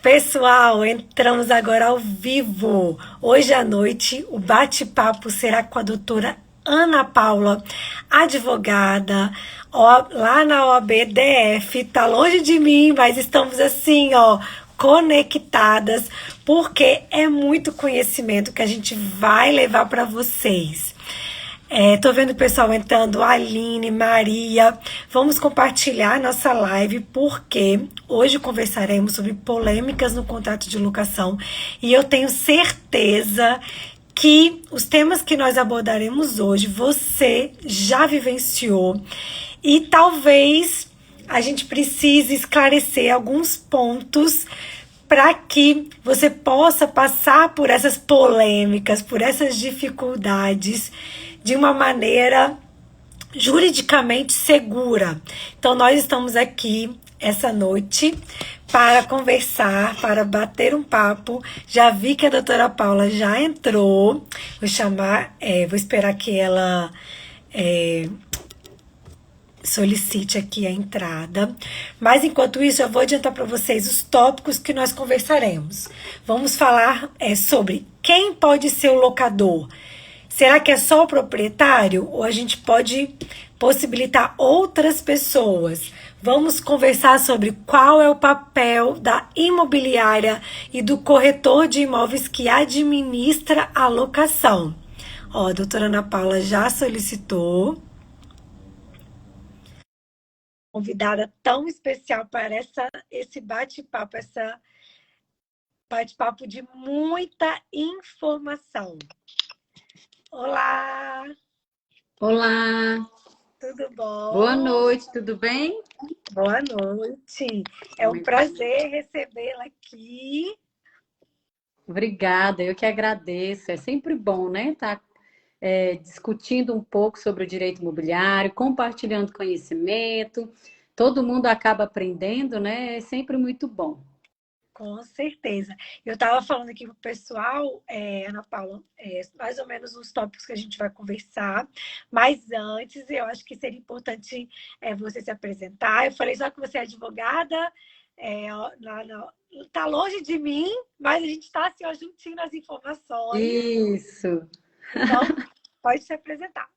Pessoal, entramos agora ao vivo. Hoje à noite, o bate-papo será com a doutora Ana Paula, advogada, lá na OAB DF. Tá longe de mim, mas estamos assim, ó, conectadas, porque é muito conhecimento que a gente vai levar para vocês. Tô vendo o pessoal entrando, Aline, Maria. Vamos compartilhar nossa live porque hoje conversaremos sobre polêmicas no contrato de locação e eu tenho certeza que os temas que nós abordaremos hoje você já vivenciou e talvez a gente precise esclarecer alguns pontos para que você possa passar por essas polêmicas, por essas dificuldades de uma maneira juridicamente segura. Então, nós estamos aqui essa noite para conversar, para bater um papo. Já vi que a doutora Paula já entrou. Vou chamar, vou esperar que ela solicite aqui a entrada. Mas enquanto isso, eu vou adiantar para vocês os tópicos que nós conversaremos. Vamos falar sobre quem pode ser o locador. Será que é só o proprietário ou a gente pode possibilitar outras pessoas? Vamos conversar sobre qual é o papel da imobiliária e do corretor de imóveis que administra a locação. Ó, a doutora Ana Paula já solicitou. Convidada tão especial para esse bate-papo de muita informação. Olá, Olá, tudo boa bom? noite, tudo bem? Boa noite. É um Muito prazer recebê-la aqui. obrigada, eu que agradeço. É sempre bom, né? Estar discutindo um pouco sobre o direito imobiliário, compartilhando conhecimento. Todo mundo acaba aprendendo, né? É sempre muito bom. Com certeza. Eu estava falando aqui para o pessoal, Ana Paula, mais ou menos os tópicos que a gente vai conversar, mas antes eu acho que seria importante você se apresentar. Eu falei só que você é advogada, tá longe de mim, mas a gente está assim, ó, juntinho nas informações, Isso. então pode se apresentar.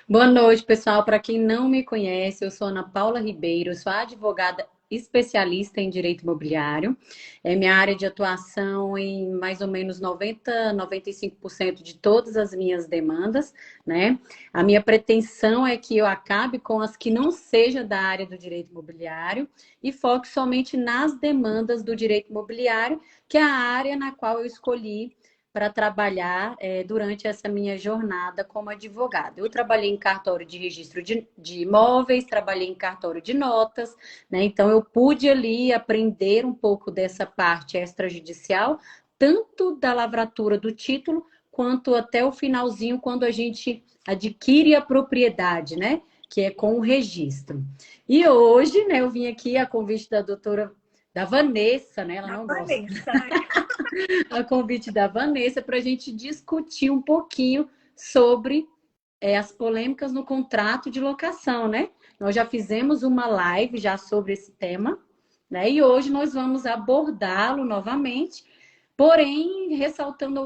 Boa noite, pessoal. Para quem não me conhece, eu sou Ana Paula Ribeiro, sou advogada especialista em direito imobiliário. É minha área de atuação em mais ou menos 95% de todas as minhas demandas, né? A minha pretensão é que eu acabe com as que não sejam da área do direito imobiliário e foque somente nas demandas do direito imobiliário, que é a área na qual eu escolhi para trabalhar durante essa minha jornada como advogada. Eu trabalhei em cartório de registro de imóveis, trabalhei em cartório de notas, né? Então eu pude ali aprender um pouco dessa parte extrajudicial, tanto da lavratura do título, quanto até o finalzinho, quando a gente adquire a propriedade, né? Que é com o registro. E hoje, né, eu vim aqui a convite da doutora da Vanessa, né? Ela A não gosta Vanessa, a convite da Vanessa para a gente discutir um pouquinho sobre as polêmicas no contrato de locação, né? Nós já fizemos uma live já sobre esse tema, né? E hoje nós vamos abordá-lo novamente, porém ressaltando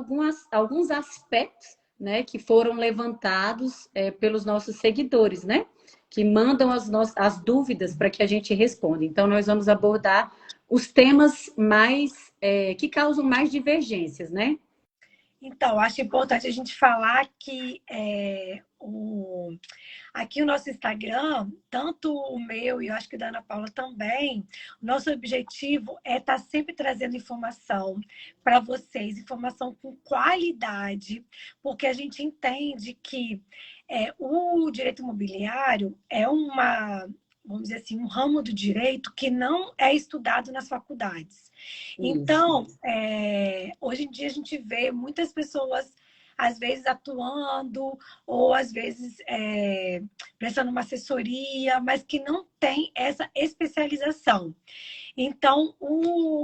alguns aspectos, né, que foram levantados pelos nossos seguidores, né? Que mandam as dúvidas para que a gente responda. Então, nós vamos abordar os temas mais que causam mais divergências, né? então, acho importante a gente falar que aqui o nosso Instagram, tanto o meu e eu acho que o da Ana Paula também, o nosso objetivo é estar sempre trazendo informação para vocês, informação com qualidade, porque a gente entende que o direito imobiliário é vamos dizer assim, um ramo do direito que não é estudado nas faculdades. Isso. Então, hoje em dia a gente vê muitas pessoas, às vezes, atuando, ou às vezes prestando uma assessoria, mas que não tem essa especialização. Então,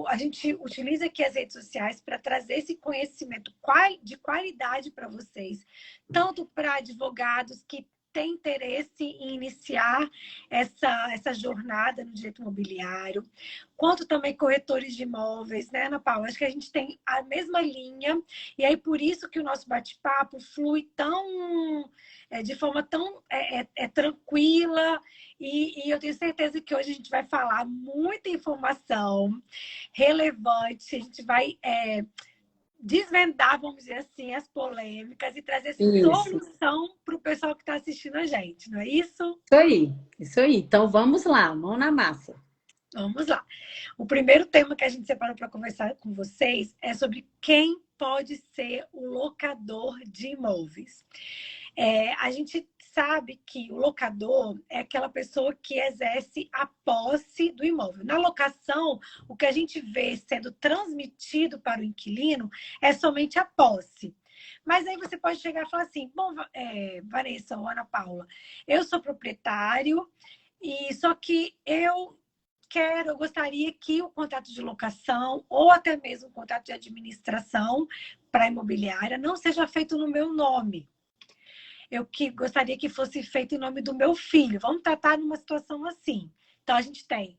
a gente utiliza aqui as redes sociais para trazer esse conhecimento de qualidade para vocês, tanto para advogados que tem interesse em iniciar essa jornada no direito imobiliário, quanto também corretores de imóveis, né, Ana Paula? Acho que a gente tem a mesma linha, e aí por isso que o nosso bate-papo flui de forma tão tranquila, e eu tenho certeza que hoje a gente vai falar muita informação relevante, a gente vai desvendar, vamos dizer assim, as polêmicas e trazer Isso. solução para o pessoal que está assistindo a gente, não é isso? Isso aí, isso aí. Então vamos lá, mão na massa. Vamos lá. O primeiro tema que a gente separou para conversar com vocês é sobre quem pode ser o locador de imóveis. A gente sabe que o locador é aquela pessoa que exerce a posse do imóvel. Na locação, o que a gente vê sendo transmitido para o inquilino é somente a posse. Mas aí você pode chegar e falar assim, bom, Vanessa ou Ana Paula, eu sou proprietário, e só que eu gostaria que o contrato de locação ou até mesmo o contrato de administração para a imobiliária não seja feito no meu nome. Eu gostaria que fosse feito em nome do meu filho. Vamos tratar numa situação assim. Então, a gente tem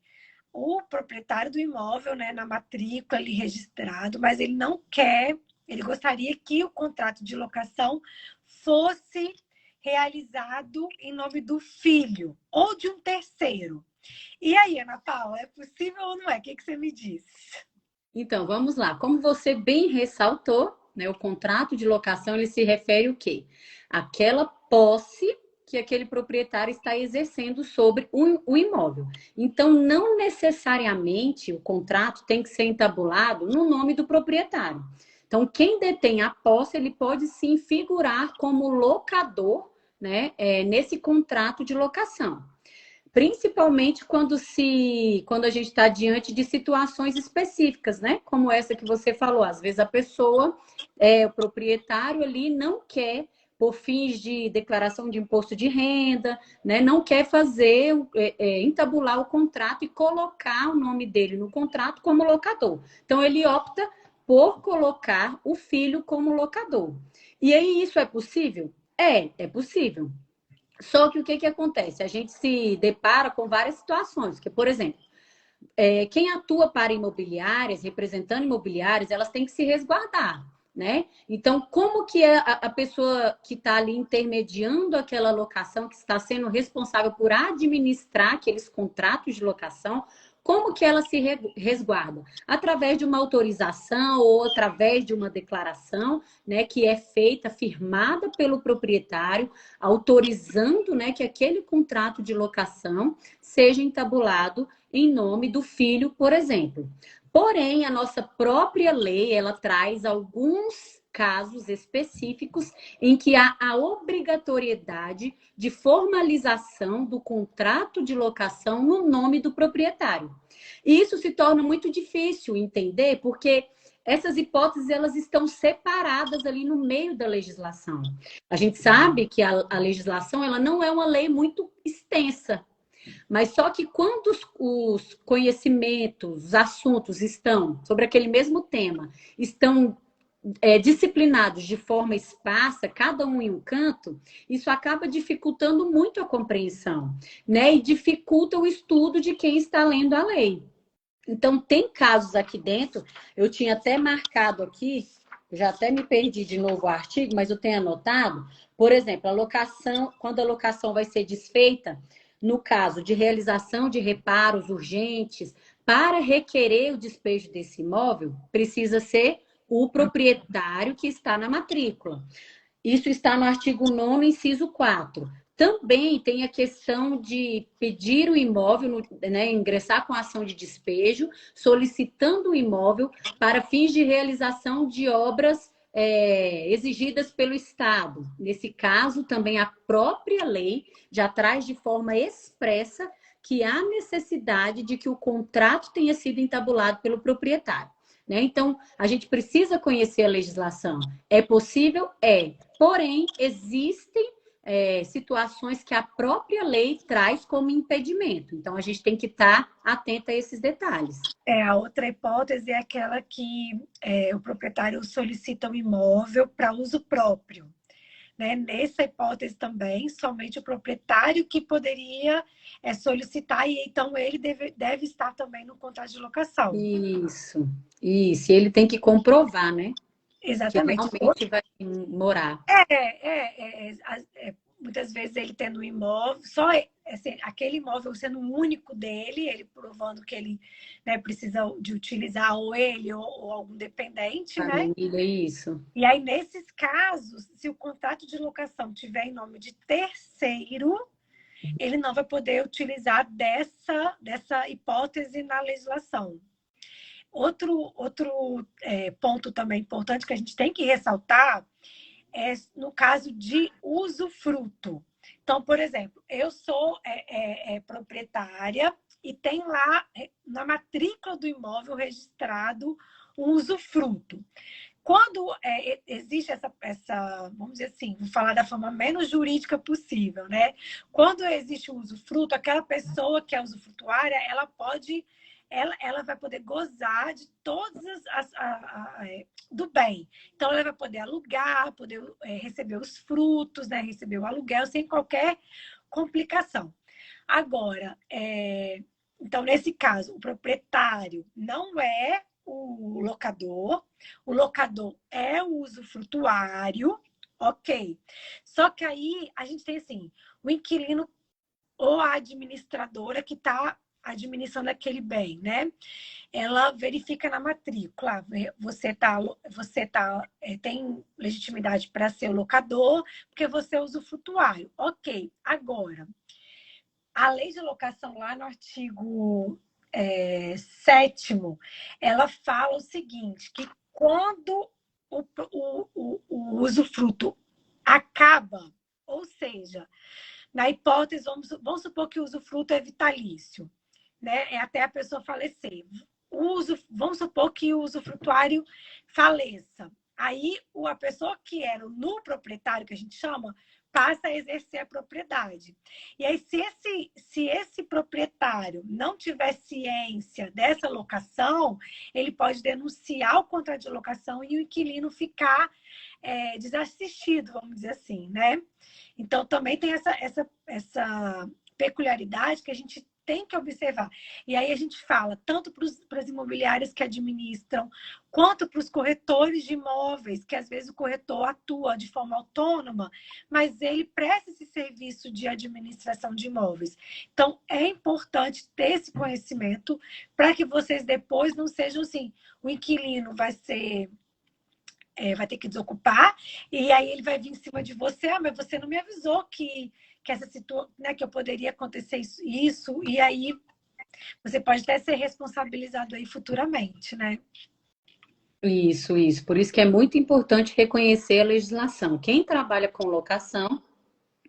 o proprietário do imóvel, né, na matrícula ali registrado, mas ele não quer, ele gostaria que o contrato de locação fosse realizado em nome do filho ou de um terceiro. E aí, Ana Paula, é possível ou não é? O que você me diz? Então, vamos lá. Como você bem ressaltou, né, o contrato de locação ele se refere o quê? Aquela posse que aquele proprietário está exercendo sobre o imóvel. Então, não necessariamente o contrato tem que ser entabulado no nome do proprietário. Então, quem detém a posse, ele pode sim figurar como locador, né, nesse contrato de locação. Principalmente quando a gente está diante de situações específicas, né? Como essa que você falou. Às vezes a pessoa, o proprietário ali não quer, por fins de declaração de imposto de renda, né? Não quer fazer, entabular o contrato e colocar o nome dele no contrato como locador. Então ele opta por colocar o filho como locador. E aí isso é possível? É possível. Só que o que acontece? A gente se depara com várias situações, que, por exemplo, quem atua para imobiliárias, representando imobiliárias, elas têm que se resguardar, né? Então, como que a pessoa que está ali intermediando aquela locação, que está sendo responsável por administrar aqueles contratos de locação, como que ela se resguarda? Através de uma autorização ou através de uma declaração, né, que é feita, firmada pelo proprietário, autorizando, né, que aquele contrato de locação seja entabulado em nome do filho, por exemplo. Porém, a nossa própria lei, ela traz alguns casos específicos em que há a obrigatoriedade de formalização do contrato de locação no nome do proprietário. E isso se torna muito difícil entender, porque essas hipóteses elas estão separadas ali no meio da legislação. A gente sabe que a legislação ela não é uma lei muito extensa, mas só que quando os conhecimentos, os assuntos estão sobre aquele mesmo tema, estão disciplinados de forma esparsa, cada um em um canto, isso acaba dificultando muito a compreensão, né? E dificulta o estudo de quem está lendo a lei. Então, tem casos aqui dentro, eu tinha até marcado aqui, já até me perdi de novo o artigo, mas eu tenho anotado, por exemplo, a locação, quando a locação vai ser desfeita, no caso de realização de reparos urgentes, para requerer o despejo desse imóvel, precisa ser o proprietário que está na matrícula. Isso está no artigo 9º, inciso 4. Também tem a questão de pedir o imóvel, né, ingressar com a ação de despejo, solicitando o imóvel para fins de realização de obras exigidas pelo Estado. Nesse caso, também a própria lei já traz de forma expressa que há necessidade de que o contrato tenha sido entabulado pelo proprietário. Né? Então, a gente precisa conhecer a legislação. É possível? É. Porém, existem situações que a própria lei traz como impedimento. Então, a gente tem que estar atento a esses detalhes. A outra hipótese é aquela que o proprietário solicita um imóvel para uso próprio. né? Nessa hipótese também, somente o proprietário que poderia solicitar, e então ele deve estar também no contrato de locação. Isso, isso. E ele tem que comprovar, né? Que Exatamente. realmente vai morar. Muitas vezes ele tendo um imóvel, assim, aquele imóvel sendo o único dele, ele provando que ele, né, precisa de utilizar ou ele ou algum dependente, né? Família, isso. E aí, nesses casos, se o contrato de locação tiver em nome de terceiro, ele não vai poder utilizar dessa hipótese na legislação. Outro ponto também importante que a gente tem que ressaltar é no caso de usufruto. Então, por exemplo, eu sou proprietária e tem lá na matrícula do imóvel registrado um usufruto. Quando existe vamos dizer assim, vou falar da forma menos jurídica possível, né? Quando existe o usufruto, aquela pessoa que é usufrutuária, ela vai poder gozar de todas do bem. Então, ela vai poder alugar, poder receber os frutos, né? Receber o aluguel sem qualquer complicação. Agora, então, nesse caso, o proprietário não é o locador é o usufrutuário, ok. Só que aí a gente tem assim, o inquilino ou a administradora que está administrando aquele bem, né? Ela verifica na matrícula, tem legitimidade para ser o locador, porque você é usufrutuário. Ok, agora, a lei de locação lá no artigo 7º, ela fala o seguinte, que quando o usufruto acaba, ou seja, na hipótese, vamos supor que o usufruto é vitalício, né? É até a pessoa falecer. Vamos supor que o usufrutuário faleça. Aí, a pessoa que era o proprietário, que a gente chama, passa a exercer a propriedade. E aí, se esse proprietário não tiver ciência dessa locação, ele pode denunciar o contrato de locação e o inquilino ficar desassistido, vamos dizer assim, né? Então, também tem essa peculiaridade que a gente tem que observar. E aí a gente fala tanto para as imobiliárias que administram, quanto para os corretores de imóveis, que às vezes o corretor atua de forma autônoma, mas ele presta esse serviço de administração de imóveis. Então, é importante ter esse conhecimento para que vocês depois não sejam assim, o inquilino vai ter que desocupar, e aí ele vai vir em cima de você, mas você não me avisou que essa situação, né, que eu poderia acontecer isso, e aí você pode até ser responsabilizado aí futuramente, né? Isso, isso. Por isso que é muito importante reconhecer a legislação. Quem trabalha com locação,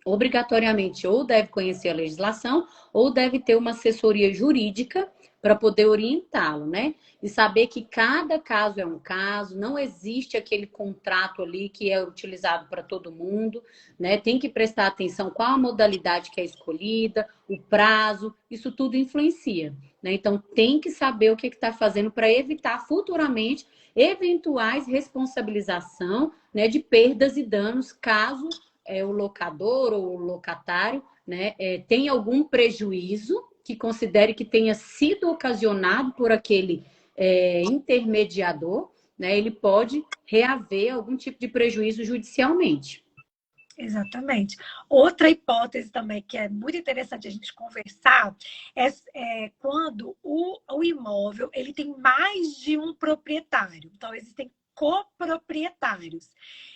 obrigatoriamente ou deve conhecer a legislação ou deve ter uma assessoria jurídica para poder orientá-lo, né? E saber que cada caso é um caso, não existe aquele contrato ali que é utilizado para todo mundo, né? Tem que prestar atenção qual a modalidade que é escolhida, o prazo, isso tudo influencia, né? Então tem que saber o que está fazendo para evitar futuramente eventuais responsabilização, né, de perdas e danos caso o locador ou o locatário, né, tem algum prejuízo que considere que tenha sido ocasionado por aquele intermediador, né, ele pode reaver algum tipo de prejuízo judicialmente. Exatamente. Outra hipótese também que é muito interessante a gente conversar é quando o imóvel ele tem mais de um proprietário. Então, existem coproprietários.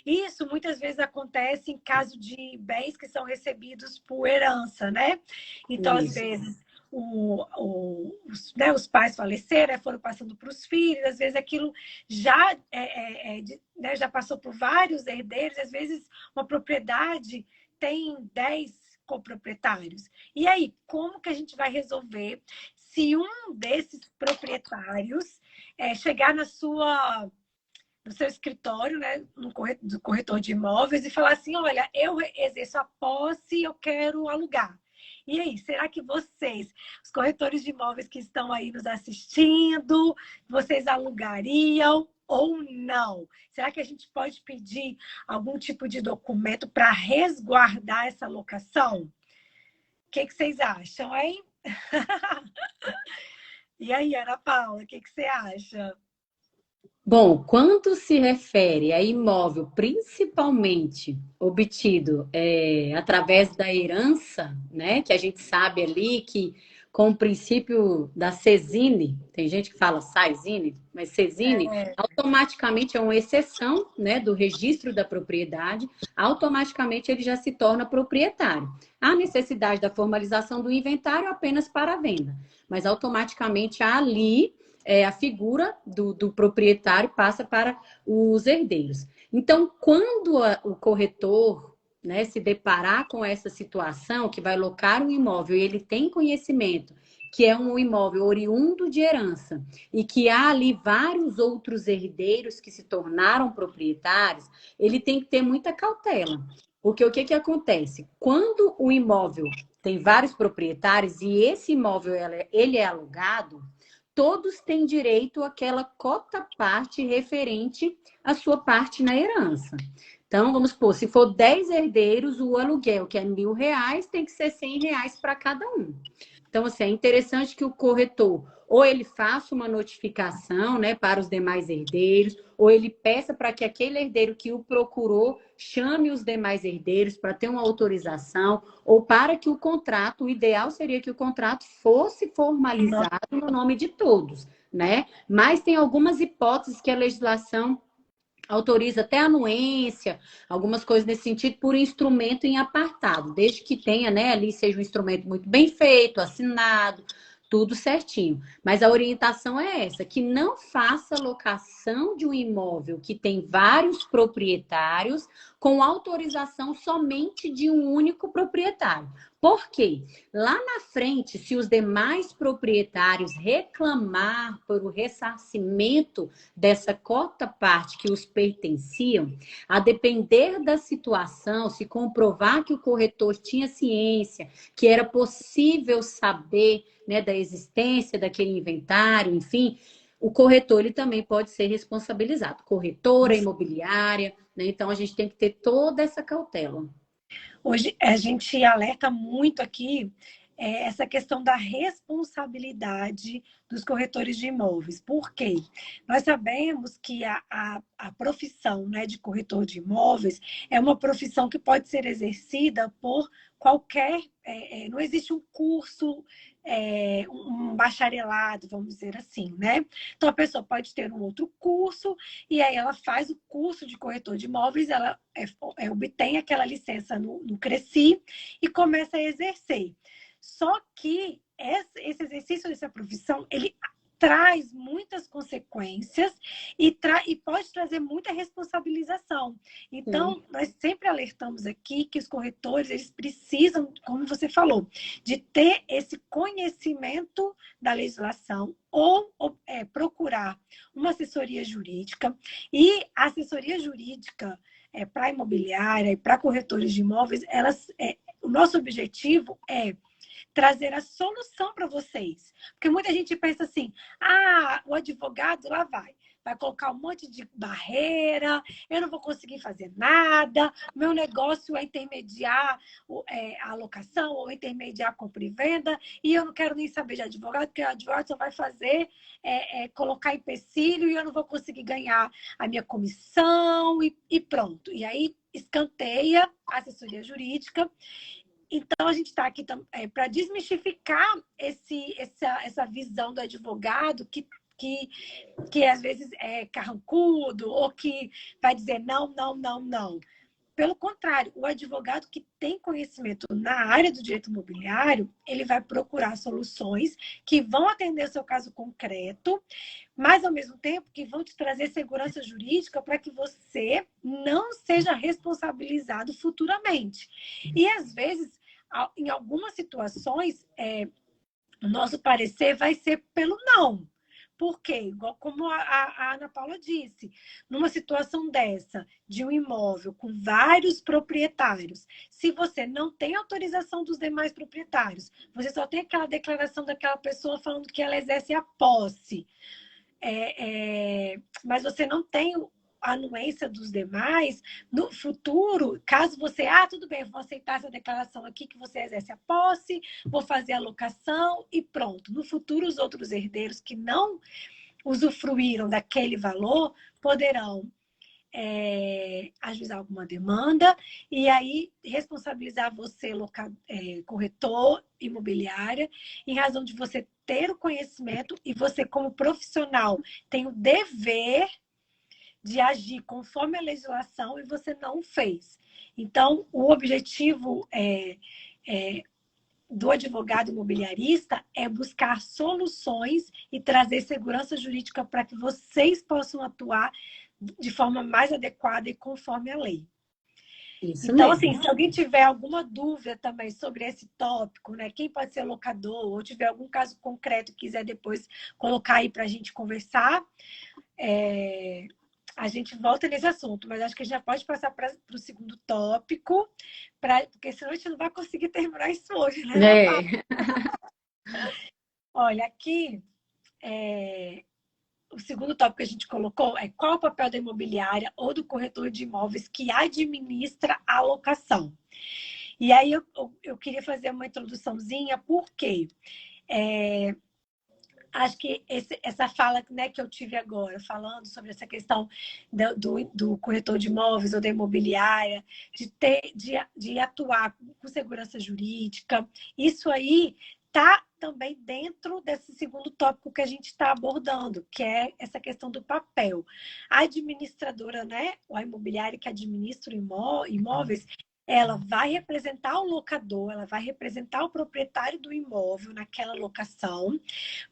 Isso muitas vezes acontece em caso de bens que são recebidos por herança, né? Então, às vezes, os pais faleceram, foram passando para os filhos, às vezes aquilo já, né, já passou por vários herdeiros, às vezes uma propriedade tem 10 coproprietários. E aí, como que a gente vai resolver se um desses proprietários chegar no seu escritório, né, do corretor de imóveis e falar assim, olha, eu exerço a posse e eu quero alugar. E aí, será que vocês, os corretores de imóveis que estão aí nos assistindo, vocês alugariam? ou não? Será que a gente pode pedir algum tipo de documento para resguardar essa locação? O que vocês acham, hein? E aí, Ana Paula, o que você acha? Bom, quando se refere a imóvel, principalmente obtido através da herança, né, que a gente sabe ali que com o princípio da Sesine, tem gente que fala Saizine, mas Sesine automaticamente é uma exceção, né, do registro da propriedade, automaticamente ele já se torna proprietário. Há necessidade da formalização do inventário apenas para a venda, mas automaticamente ali a figura do proprietário passa para os herdeiros. Então, quando o corretor, né, se deparar com essa situação, que vai locar um imóvel e ele tem conhecimento que é um imóvel oriundo de herança e que há ali vários outros herdeiros que se tornaram proprietários, ele tem que ter muita cautela. Porque o que acontece? Quando o imóvel tem vários proprietários e esse imóvel ele é alugado, todos têm direito àquela cota parte referente à sua parte na herança. Então, vamos supor, se for 10 herdeiros, o aluguel, que é R$ 1.000, tem que ser R$ 100 para cada um. Então, assim, é interessante que o corretor, ou ele faça uma notificação, né, para os demais herdeiros, ou ele peça para que aquele herdeiro que o procurou chame os demais herdeiros para ter uma autorização, ou para que o contrato, o ideal seria que o contrato fosse formalizado no nome de todos, né? Mas tem algumas hipóteses que a legislação autoriza até anuência, algumas coisas nesse sentido, por instrumento em apartado, desde que tenha, né, ali seja um instrumento muito bem feito, assinado, tudo certinho. Mas a orientação é essa, que não faça locação de um imóvel que tem vários proprietários com autorização somente de um único proprietário. Por quê? Lá na frente, se os demais proprietários reclamar por o ressarcimento dessa cota parte que os pertenciam, a depender da situação, se comprovar que o corretor tinha ciência, que era possível saber, né, da existência daquele inventário, enfim, o corretor ele também pode ser responsabilizado. Corretora, imobiliária, né? Então a gente tem que ter toda essa cautela. Hoje a gente alerta muito aqui essa questão da responsabilidade dos corretores de imóveis. Por quê? Nós sabemos que a profissão, né, de corretor de imóveis é uma profissão que pode ser exercida por qualquer. Não existe um curso, um bacharelado, vamos dizer assim, né? Então a pessoa pode ter um outro curso e aí ela faz o curso de corretor de imóveis, ela obtém aquela licença no Cresci e começa a exercer. Só que esse exercício dessa profissão, ele traz muitas consequências e pode trazer muita responsabilização. Então, nós sempre alertamos aqui que os corretores, eles precisam, como você falou, de ter esse conhecimento da legislação ou procurar uma assessoria jurídica. E a assessoria jurídica para imobiliária e para corretores de imóveis, o nosso objetivo é trazer a solução para vocês. Porque muita gente pensa assim, o advogado lá vai colocar um monte de barreira, eu não vou conseguir fazer nada, meu negócio é intermediar a locação ou intermediar a compra e venda, e eu não quero nem saber de advogado, porque o advogado só vai fazer colocar empecilho e eu não vou conseguir ganhar a minha comissão e pronto. E aí escanteia a assessoria jurídica. Então, a gente está aqui para desmistificar essa visão do advogado que às vezes é carrancudo ou que vai dizer não, não, não, não. Pelo contrário, o advogado que tem conhecimento na área do direito imobiliário, ele vai procurar soluções que vão atender o seu caso concreto, mas ao mesmo tempo que vão te trazer segurança jurídica para que você não seja responsabilizado futuramente. E às vezes, em algumas situações, o nosso parecer vai ser pelo não. Por quê? Igual como a Ana Paula disse, numa situação dessa, de um imóvel com vários proprietários, se você não tem autorização dos demais proprietários, você só tem aquela declaração daquela pessoa falando que ela exerce a posse. mas você não tem a anuência dos demais, no futuro, caso você, tudo bem, vou aceitar essa declaração aqui que você exerce a posse, vou fazer a locação e pronto. No futuro, os outros herdeiros que não usufruíram daquele valor poderão ajuizar alguma demanda e aí responsabilizar você, corretor imobiliária, em razão de você ter o conhecimento e você, como profissional, tem o dever de agir conforme a legislação e você não fez. Então, o objetivo do advogado imobiliarista é buscar soluções e trazer segurança jurídica para que vocês possam atuar de forma mais adequada e conforme a lei. Isso Então, mesmo. assim, se alguém tiver alguma dúvida também sobre esse tópico, né? Quem pode ser locador, ou tiver algum caso concreto e quiser depois colocar aí para a gente conversar, a gente volta nesse assunto, mas acho que a gente já pode passar para o segundo tópico, porque senão a gente não vai conseguir terminar isso hoje, né, Ana Paula? Olha, aqui o segundo tópico que a gente colocou é qual o papel da imobiliária ou do corretor de imóveis que administra a locação. E aí eu queria fazer uma introduçãozinha, porque acho que essa fala, né, que eu tive agora, falando sobre essa questão do corretor de imóveis ou da imobiliária, de atuar com segurança jurídica, isso aí está também dentro desse segundo tópico que a gente está abordando, que é essa questão do papel. A administradora, né, ou a imobiliária que administra imóveis, ela vai representar o locador, ela vai representar o proprietário do imóvel naquela locação,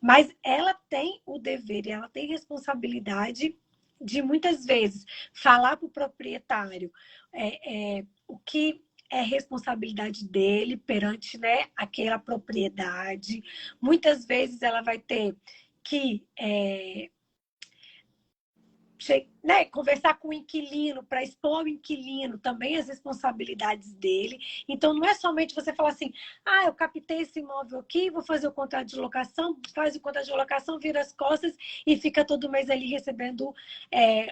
mas ela tem o dever e ela tem responsabilidade de, muitas vezes, falar para o proprietário o que é responsabilidade dele perante, né, aquela propriedade. Muitas vezes ela vai ter que conversar com o inquilino para expor ao inquilino também as responsabilidades dele. Então, não é somente você falar assim, eu captei esse imóvel aqui, vou fazer o contrato de locação, faz o contrato de locação, vira as costas e fica todo mês ali recebendo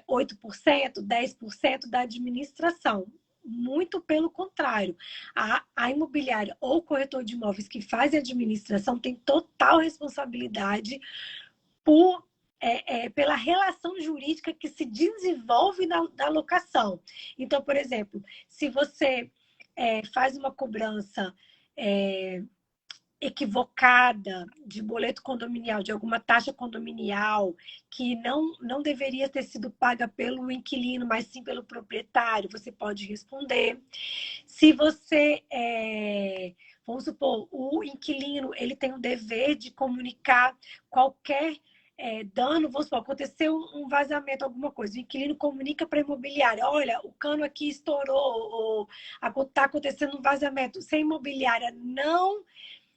8%, 10% da administração. Muito pelo contrário. A imobiliária ou o corretor de imóveis que faz a administração tem total responsabilidade pela relação jurídica que se desenvolve da locação. Então, por exemplo, se você faz uma cobrança equivocada de boleto condominial, de alguma taxa condominial que não deveria ter sido paga pelo inquilino, mas sim pelo proprietário, você pode responder. Se você vamos supor, o inquilino ele tem o dever de comunicar qualquer dano, vamos supor, aconteceu um vazamento, alguma coisa, o inquilino comunica para a imobiliária, olha, o cano aqui estourou, ou está acontecendo um vazamento. Se a imobiliária não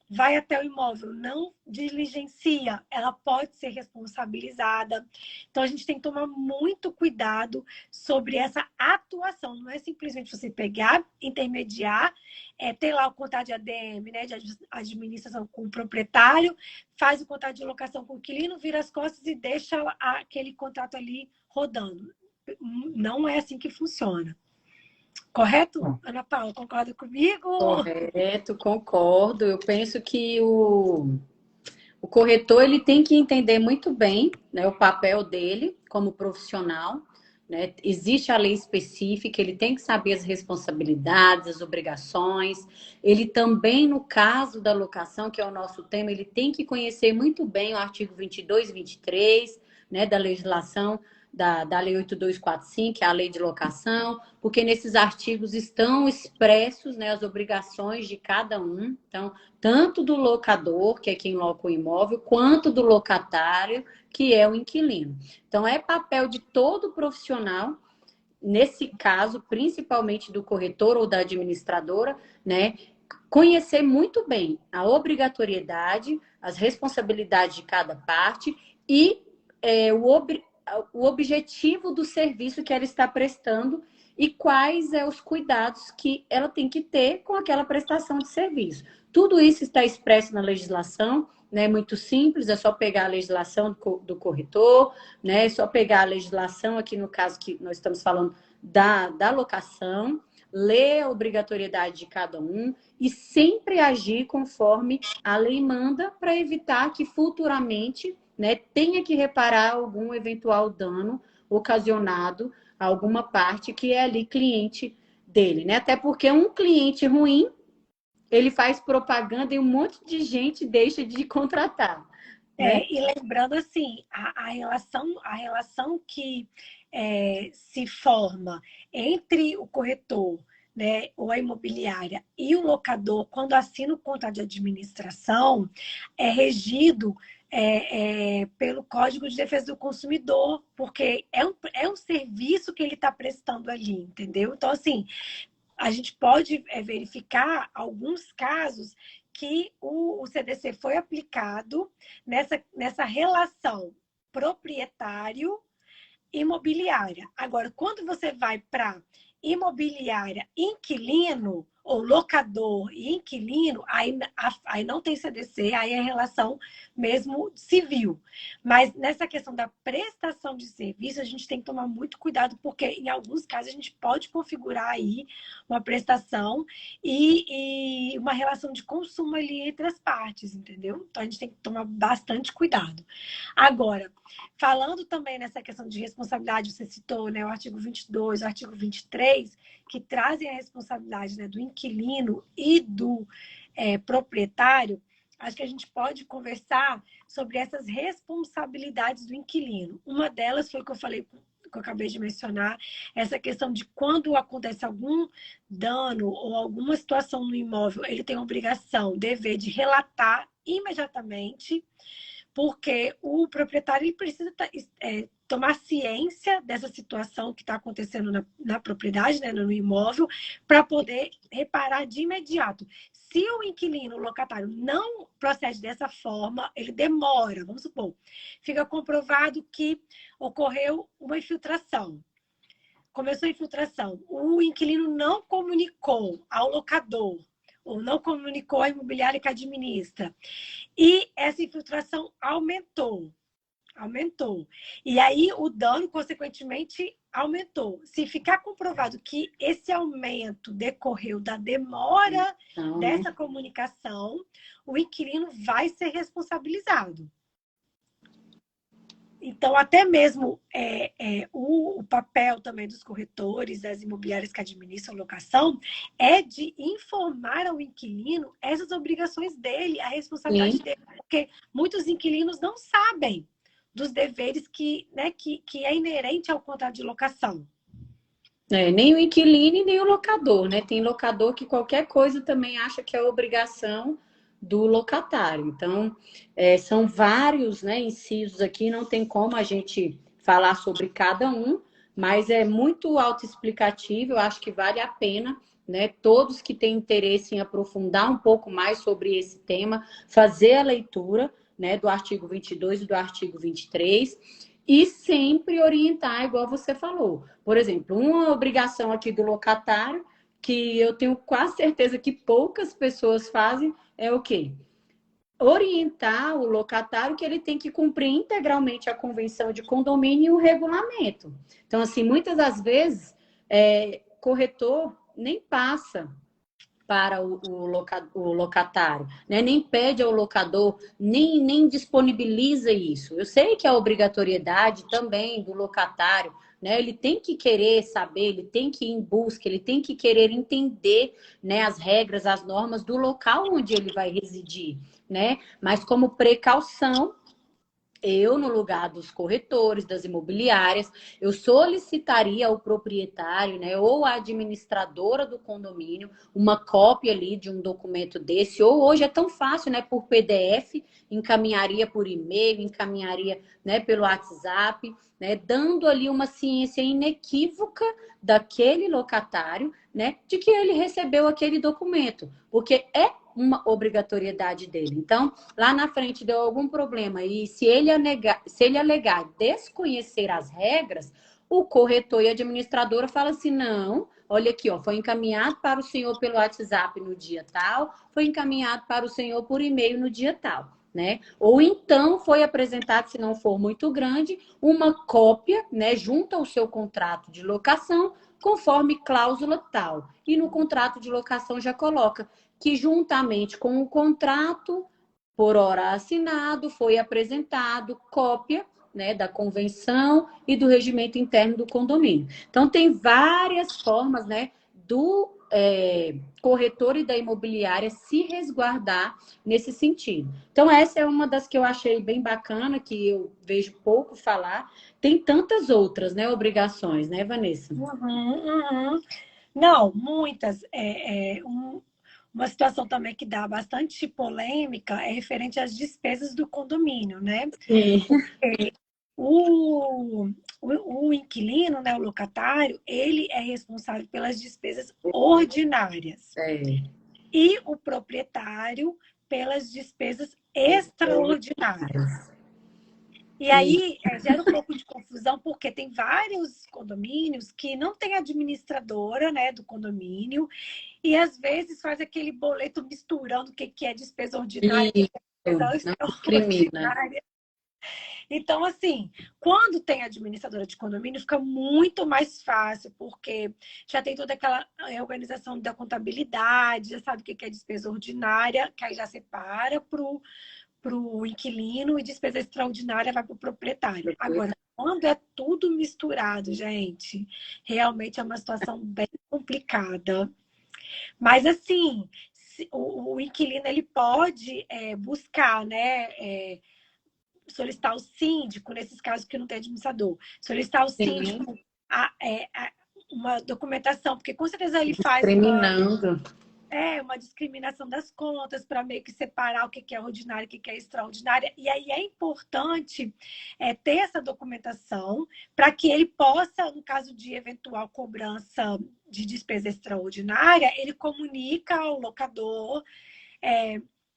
vai até o imóvel, não diligencia, ela pode ser responsabilizada. Então, a gente tem que tomar muito cuidado sobre essa atuação. Não é simplesmente você pegar, intermediar, ter lá o contrato de ADM, né, de administração com o proprietário, faz o contrato de locação com o inquilino, vira as costas e deixa aquele contrato ali rodando. Não é assim que funciona. Correto, Ana Paula? Concorda comigo? Correto, concordo. Eu penso que o corretor ele tem que entender muito bem, né, o papel dele como profissional. Né? Existe a lei específica, ele tem que saber as responsabilidades, as obrigações. Ele também, no caso da locação, que é o nosso tema, ele tem que conhecer muito bem o artigo 22 e 23, né, da legislação da Lei 8245, que é a lei de locação, porque nesses artigos estão expressos, né, as obrigações de cada um. Então, tanto do locador, que é quem loca o imóvel, quanto do locatário, que é o inquilino. Então, é papel de todo profissional, nesse caso, principalmente do corretor ou da administradora, né, conhecer muito bem a obrigatoriedade, as responsabilidades de cada parte e o objetivo do serviço que ela está prestando e quais os cuidados que ela tem que ter com aquela prestação de serviço. Tudo isso está expresso na legislação, né, muito simples, é só pegar a legislação do corretor, né, é só pegar a legislação, aqui no caso que nós estamos falando da locação, ler a obrigatoriedade de cada um e sempre agir conforme a lei manda para evitar que futuramente, né, tenha que reparar algum eventual dano ocasionado a alguma parte que é ali cliente dele, né? Até porque um cliente ruim, ele faz propaganda e um monte de gente deixa de contratar, né? E lembrando assim, a relação que se forma entre o corretor, né, ou a imobiliária e o locador, quando assina o contrato de administração, é regido pelo Código de Defesa do Consumidor, porque é um serviço que ele está prestando ali, entendeu? Então, assim, a gente pode verificar alguns casos que o CDC foi aplicado nessa relação proprietário-imobiliária. Agora, quando você vai para imobiliária inquilino, ou locador e inquilino, aí não tem CDC, aí é relação mesmo civil. Mas nessa questão da prestação de serviço, a gente tem que tomar muito cuidado, porque em alguns casos a gente pode configurar aí uma prestação e uma relação de consumo ali entre as partes, entendeu? Então a gente tem que tomar bastante cuidado. Agora, falando também nessa questão de responsabilidade, você citou, né, o artigo 22, o artigo 23, que trazem a responsabilidade, né, do inquilino e do proprietário. Acho que a gente pode conversar sobre essas responsabilidades do inquilino. Uma delas foi o que eu falei, que eu acabei de mencionar, essa questão de quando acontece algum dano ou alguma situação no imóvel, ele tem a obrigação, dever de relatar imediatamente, porque o proprietário ele precisa tomar ciência dessa situação que está acontecendo na propriedade, né, no imóvel, para poder reparar de imediato. Se o inquilino, o locatário, não procede dessa forma, ele demora, vamos supor, fica comprovado que ocorreu uma infiltração. Começou a infiltração, o inquilino não comunicou ao locador, ou não comunicou à imobiliária que administra, e essa infiltração aumentou. E aí o dano, consequentemente, aumentou. Se ficar comprovado que esse aumento decorreu da demora dessa comunicação, o inquilino vai ser responsabilizado. Então, até mesmo o papel também dos corretores, das imobiliárias que administram locação, é de informar ao inquilino essas obrigações dele, a responsabilidade dele, porque muitos inquilinos não sabem dos deveres que é inerente ao contrato de locação. Nem o inquilino e nem o locador, né? Tem locador que qualquer coisa também acha que é obrigação do locatário. Então, são vários, né, incisos aqui, não tem como a gente falar sobre cada um, mas é muito autoexplicativo, eu acho que vale a pena, né, todos que têm interesse em aprofundar um pouco mais sobre esse tema, fazer a leitura, né, do artigo 22 e do artigo 23, e sempre orientar, igual você falou. Por exemplo, uma obrigação aqui do locatário, que eu tenho quase certeza que poucas pessoas fazem, é o quê? Orientar o locatário que ele tem que cumprir integralmente a convenção de condomínio e o regulamento. Então, assim, muitas das vezes, corretor nem passa para o locatário, né? Nem pede ao locador, nem disponibiliza isso. Eu sei que a obrigatoriedade também do locatário, né? Ele tem que querer saber, ele tem que ir em busca, ele tem que querer entender, né, as regras, as normas do local onde ele vai residir, né? Mas como precaução, eu, no lugar dos corretores, das imobiliárias, eu solicitaria ao proprietário, né, ou à administradora do condomínio, uma cópia ali de um documento desse, ou hoje é tão fácil, né, por PDF, encaminharia por e-mail, encaminharia, né, pelo WhatsApp, né, dando ali uma ciência inequívoca daquele locatário, né, de que ele recebeu aquele documento, porque é uma obrigatoriedade dele. Então, lá na frente deu algum problema e se ele alegar desconhecer as regras, o corretor e a administradora falam assim, não, olha aqui, ó, foi encaminhado para o senhor pelo WhatsApp no dia tal, foi encaminhado para o senhor por e-mail no dia tal. né? Ou então foi apresentado, se não for muito grande, uma cópia, né, junto ao seu contrato de locação, conforme cláusula tal. E no contrato de locação já coloca que juntamente com o contrato por hora assinado foi apresentado cópia, né, da convenção e do regimento interno do condomínio. Então tem várias formas, né, do corretor e da imobiliária se resguardar nesse sentido. Então, essa é uma das que eu achei bem bacana, que eu vejo pouco falar. Tem tantas outras, né, obrigações, né, Vanessa? Uhum. Não, muitas. Uma situação também que dá bastante polêmica é referente às despesas do condomínio, né? Sim. O, o inquilino, né, o locatário, ele é responsável pelas despesas ordinárias É. e o proprietário pelas despesas extraordinárias. E E, aí gera um pouco de confusão, porque tem vários condomínios que não tem administradora, né, do condomínio, e às vezes faz aquele boleto misturando o que é despesa ordinária, o que é isso, despesa não discrimina. extraordinária. Então, assim, quando tem administradora de condomínio, fica muito mais fácil, porque já tem toda aquela organização da contabilidade, já sabe o que é despesa ordinária, que aí já separa para o inquilino e despesa extraordinária vai para o proprietário. Agora, quando é tudo misturado, gente, realmente é uma situação bem complicada. Mas, assim, o inquilino ele pode buscar, né? Solicitar o síndico, nesses casos que não tem administrador, solicitar o Sim, síndico uma documentação, porque com certeza ele faz discriminando. uma discriminação das contas para meio que separar o que é ordinário e o que é extraordinário. E aí é importante ter essa documentação para que ele possa, no caso de eventual cobrança de despesa extraordinária, ele comunica ao locador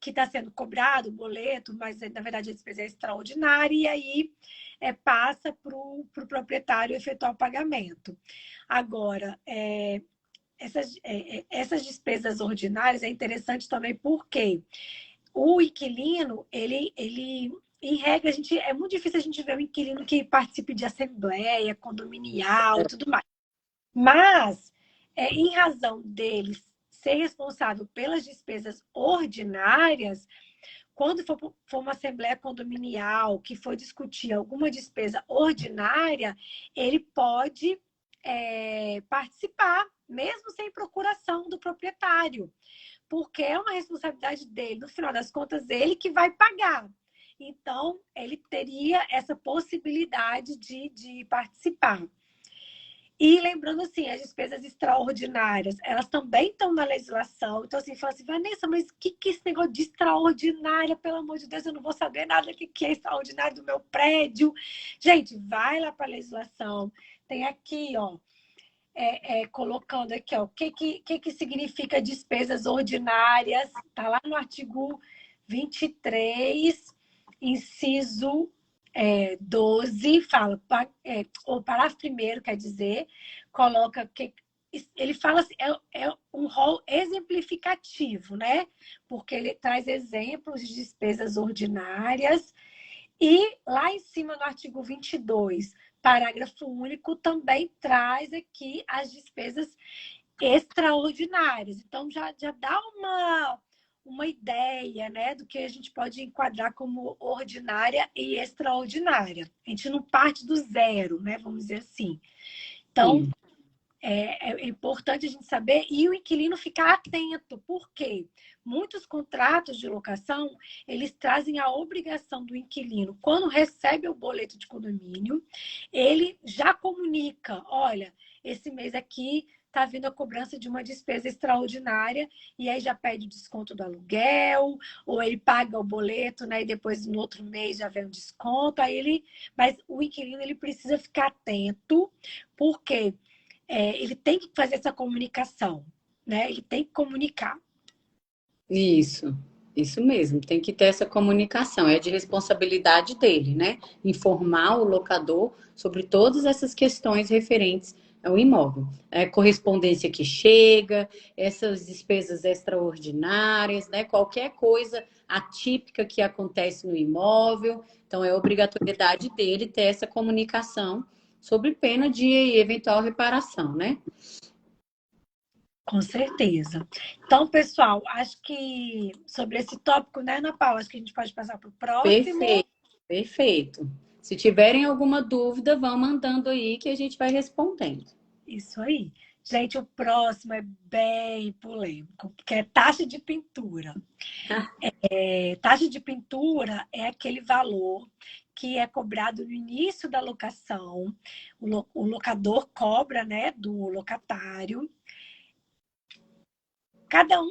que está sendo cobrado o boleto, mas na verdade a despesa é extraordinária, e aí passa para o proprietário efetuar o pagamento. Agora, essas despesas ordinárias é interessante também porque o inquilino, em regra, é muito difícil a gente ver um inquilino que participe de assembleia condominial e tudo mais. Mas, em razão deles ser responsável pelas despesas ordinárias, quando for uma assembleia condominial que for discutir alguma despesa ordinária, ele pode participar, mesmo sem procuração do proprietário, porque é uma responsabilidade dele. No final das contas, ele que vai pagar. Então, ele teria essa possibilidade de participar. E lembrando assim, as despesas extraordinárias, elas também estão na legislação. Então, assim, fala assim, Vanessa, mas o que é esse negócio de extraordinária? Pelo amor de Deus, eu não vou saber nada do que é extraordinário do meu prédio. Gente, vai lá para a legislação. Tem aqui, ó, colocando aqui, ó, o que significa despesas ordinárias. Está lá no artigo 23, inciso 12, fala, o parágrafo primeiro, quer dizer, coloca que ele fala assim, é um rol exemplificativo, né? Porque ele traz exemplos de despesas ordinárias. E lá em cima, no artigo 22, parágrafo único, também traz aqui as despesas extraordinárias. Então, já dá uma ideia, né, do que a gente pode enquadrar como ordinária e extraordinária. A gente não parte do zero, né, vamos dizer assim. Então, Sim. é importante a gente saber e o inquilino ficar atento, porque muitos contratos de locação, eles trazem a obrigação do inquilino, quando recebe o boleto de condomínio, ele já comunica, olha, esse mês aqui está vindo a cobrança de uma despesa extraordinária, e aí já pede o desconto do aluguel, ou ele paga o boleto, né? E depois no outro mês já vem o desconto. Mas o inquilino ele precisa ficar atento, porque ele tem que fazer essa comunicação, né? Ele tem que comunicar. Isso mesmo, tem que ter essa comunicação, é de responsabilidade dele, né? Informar o locador sobre todas essas questões referentes o imóvel. É correspondência que chega, essas despesas extraordinárias, né? Qualquer coisa atípica que acontece no imóvel. Então, é obrigatoriedade dele ter essa comunicação sob pena de eventual reparação, né? Com certeza. Então, pessoal, acho que sobre esse tópico, né, Ana Paula, acho que a gente pode passar para o próximo. Perfeito, perfeito. Se tiverem alguma dúvida, vão mandando aí que a gente vai respondendo. Isso aí. Gente, o próximo é bem polêmico, porque é taxa de pintura. Taxa de pintura é aquele valor que é cobrado no início da locação. O locador cobra, né, do locatário. Cada um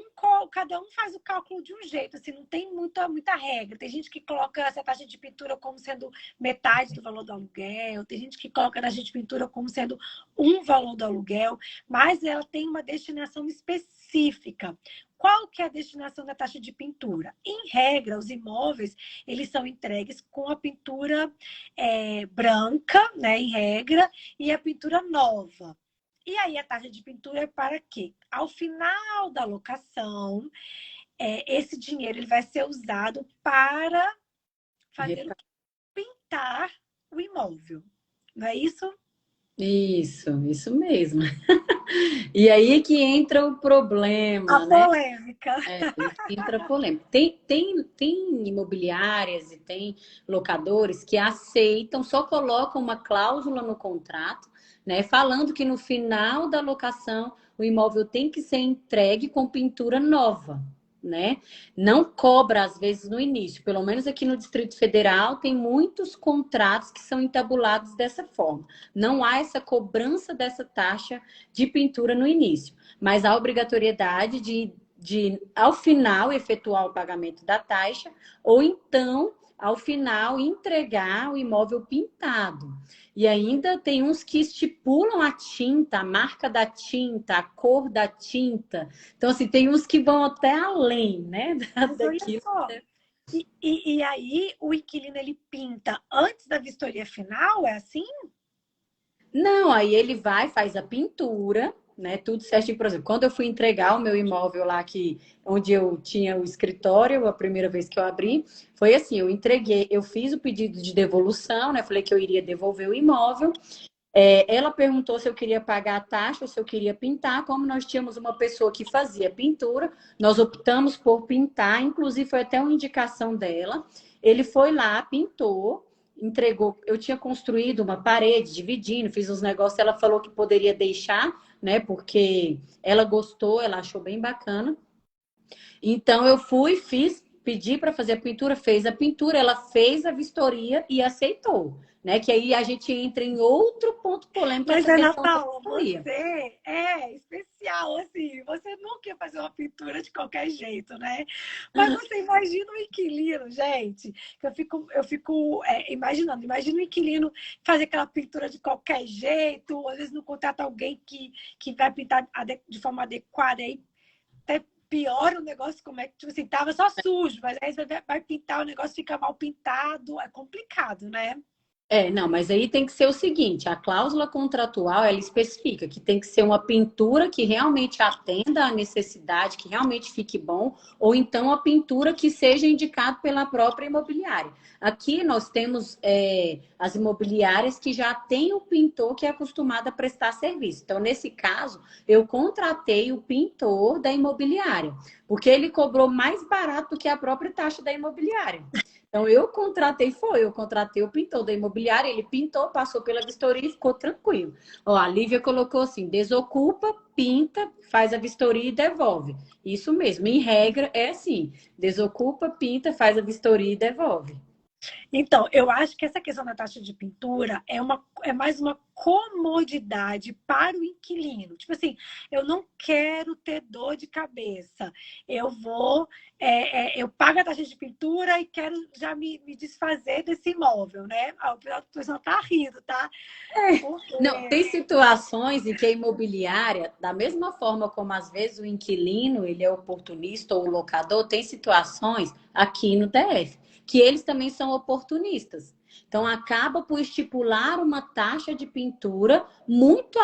faz o cálculo de um jeito, assim, não tem muita regra. Tem gente que coloca essa taxa de pintura como sendo metade do valor do aluguel, tem gente que coloca a taxa de pintura como sendo um valor do aluguel, mas ela tem uma destinação específica. Qual que é a destinação da taxa de pintura? Em regra, os imóveis, eles são entregues com a pintura branca, né, em regra, e a pintura nova. E aí a taxa de pintura é para quê? Ao final da locação, esse dinheiro ele vai ser usado para fazer o quê? Pintar o imóvel. Não é isso? Isso mesmo. E aí que entra o A problema, né? polêmica. Aí que entra a polêmica. Tem imobiliárias e tem locadores que aceitam, só colocam uma cláusula no contrato, né? Falando que no final da locação o imóvel tem que ser entregue com pintura nova, né? Não cobra, às vezes, no início. Pelo menos aqui no Distrito Federal tem muitos contratos que são entabulados dessa forma. Não há essa cobrança dessa taxa de pintura no início, mas há obrigatoriedade de, ao final, efetuar o pagamento da taxa, ou então, ao final, entregar o imóvel pintado. E ainda tem uns que estipulam a tinta, a marca da tinta, a cor da tinta. Então, assim, tem uns que vão até além, né? Mas olha Daquilo. só. E aí o inquilino ele pinta antes da vistoria final, é assim? Não, aí ele vai, faz a pintura, né? Tudo certinho. Por exemplo, quando eu fui entregar o meu imóvel lá onde eu tinha o escritório, a primeira vez que eu abri, foi assim, eu entreguei, eu fiz o pedido de devolução, né? Falei que eu iria devolver o imóvel. Ela perguntou se eu queria pagar a taxa ou se eu queria pintar. Como nós tínhamos uma pessoa que fazia pintura, nós optamos por pintar, inclusive foi até uma indicação dela. Ele foi lá, pintou, entregou. Eu tinha construído uma parede, dividindo, fiz uns negócios. Ela falou que poderia deixar, né? Porque ela gostou, ela achou bem bacana. Então eu fui, fiz, pedi para fazer a pintura, fez a pintura, ela fez a vistoria e aceitou, né? Que aí a gente entra em outro ponto polêmico, Mas, essa Ana questão da Paula, vistoria. você é especial, assim. Você nunca ia fazer uma pintura de qualquer jeito, né? Mas você imagina o inquilino, gente. Que eu fico imaginando. Imagina o inquilino fazer aquela pintura de qualquer jeito. Às vezes não contrata alguém que vai pintar de forma adequada. Aí até piora o negócio, como é que, tipo assim, tava só sujo. Mas aí você vai pintar, o negócio fica mal pintado. É complicado, né? Não, mas aí tem que ser o seguinte, a cláusula contratual, ela especifica que tem que ser uma pintura que realmente atenda à necessidade, que realmente fique bom, ou então a pintura que seja indicada pela própria imobiliária. Aqui nós temos as imobiliárias que já têm o pintor que é acostumado a prestar serviço. Então, nesse caso, eu contratei o pintor da imobiliária, porque ele cobrou mais barato do que a própria taxa da imobiliária. Então, eu contratei o pintor da imobiliária, ele pintou, passou pela vistoria e ficou tranquilo. Ó, a Lívia colocou assim: desocupa, pinta, faz a vistoria e devolve. Isso mesmo, em regra é assim: desocupa, pinta, faz a vistoria e devolve. Então, eu acho que essa questão da taxa de pintura é mais uma comodidade para o inquilino. Tipo assim, eu não quero ter dor de cabeça. Eu pago a taxa de pintura e quero já me desfazer desse imóvel, né? A pessoa tá rindo, tá? Não, Porque tem situações em que a imobiliária, da mesma forma como às vezes o inquilino, ele é oportunista ou o locador, tem situações aqui no DF que eles também são oportunistas. Então, acaba por estipular uma taxa de pintura muito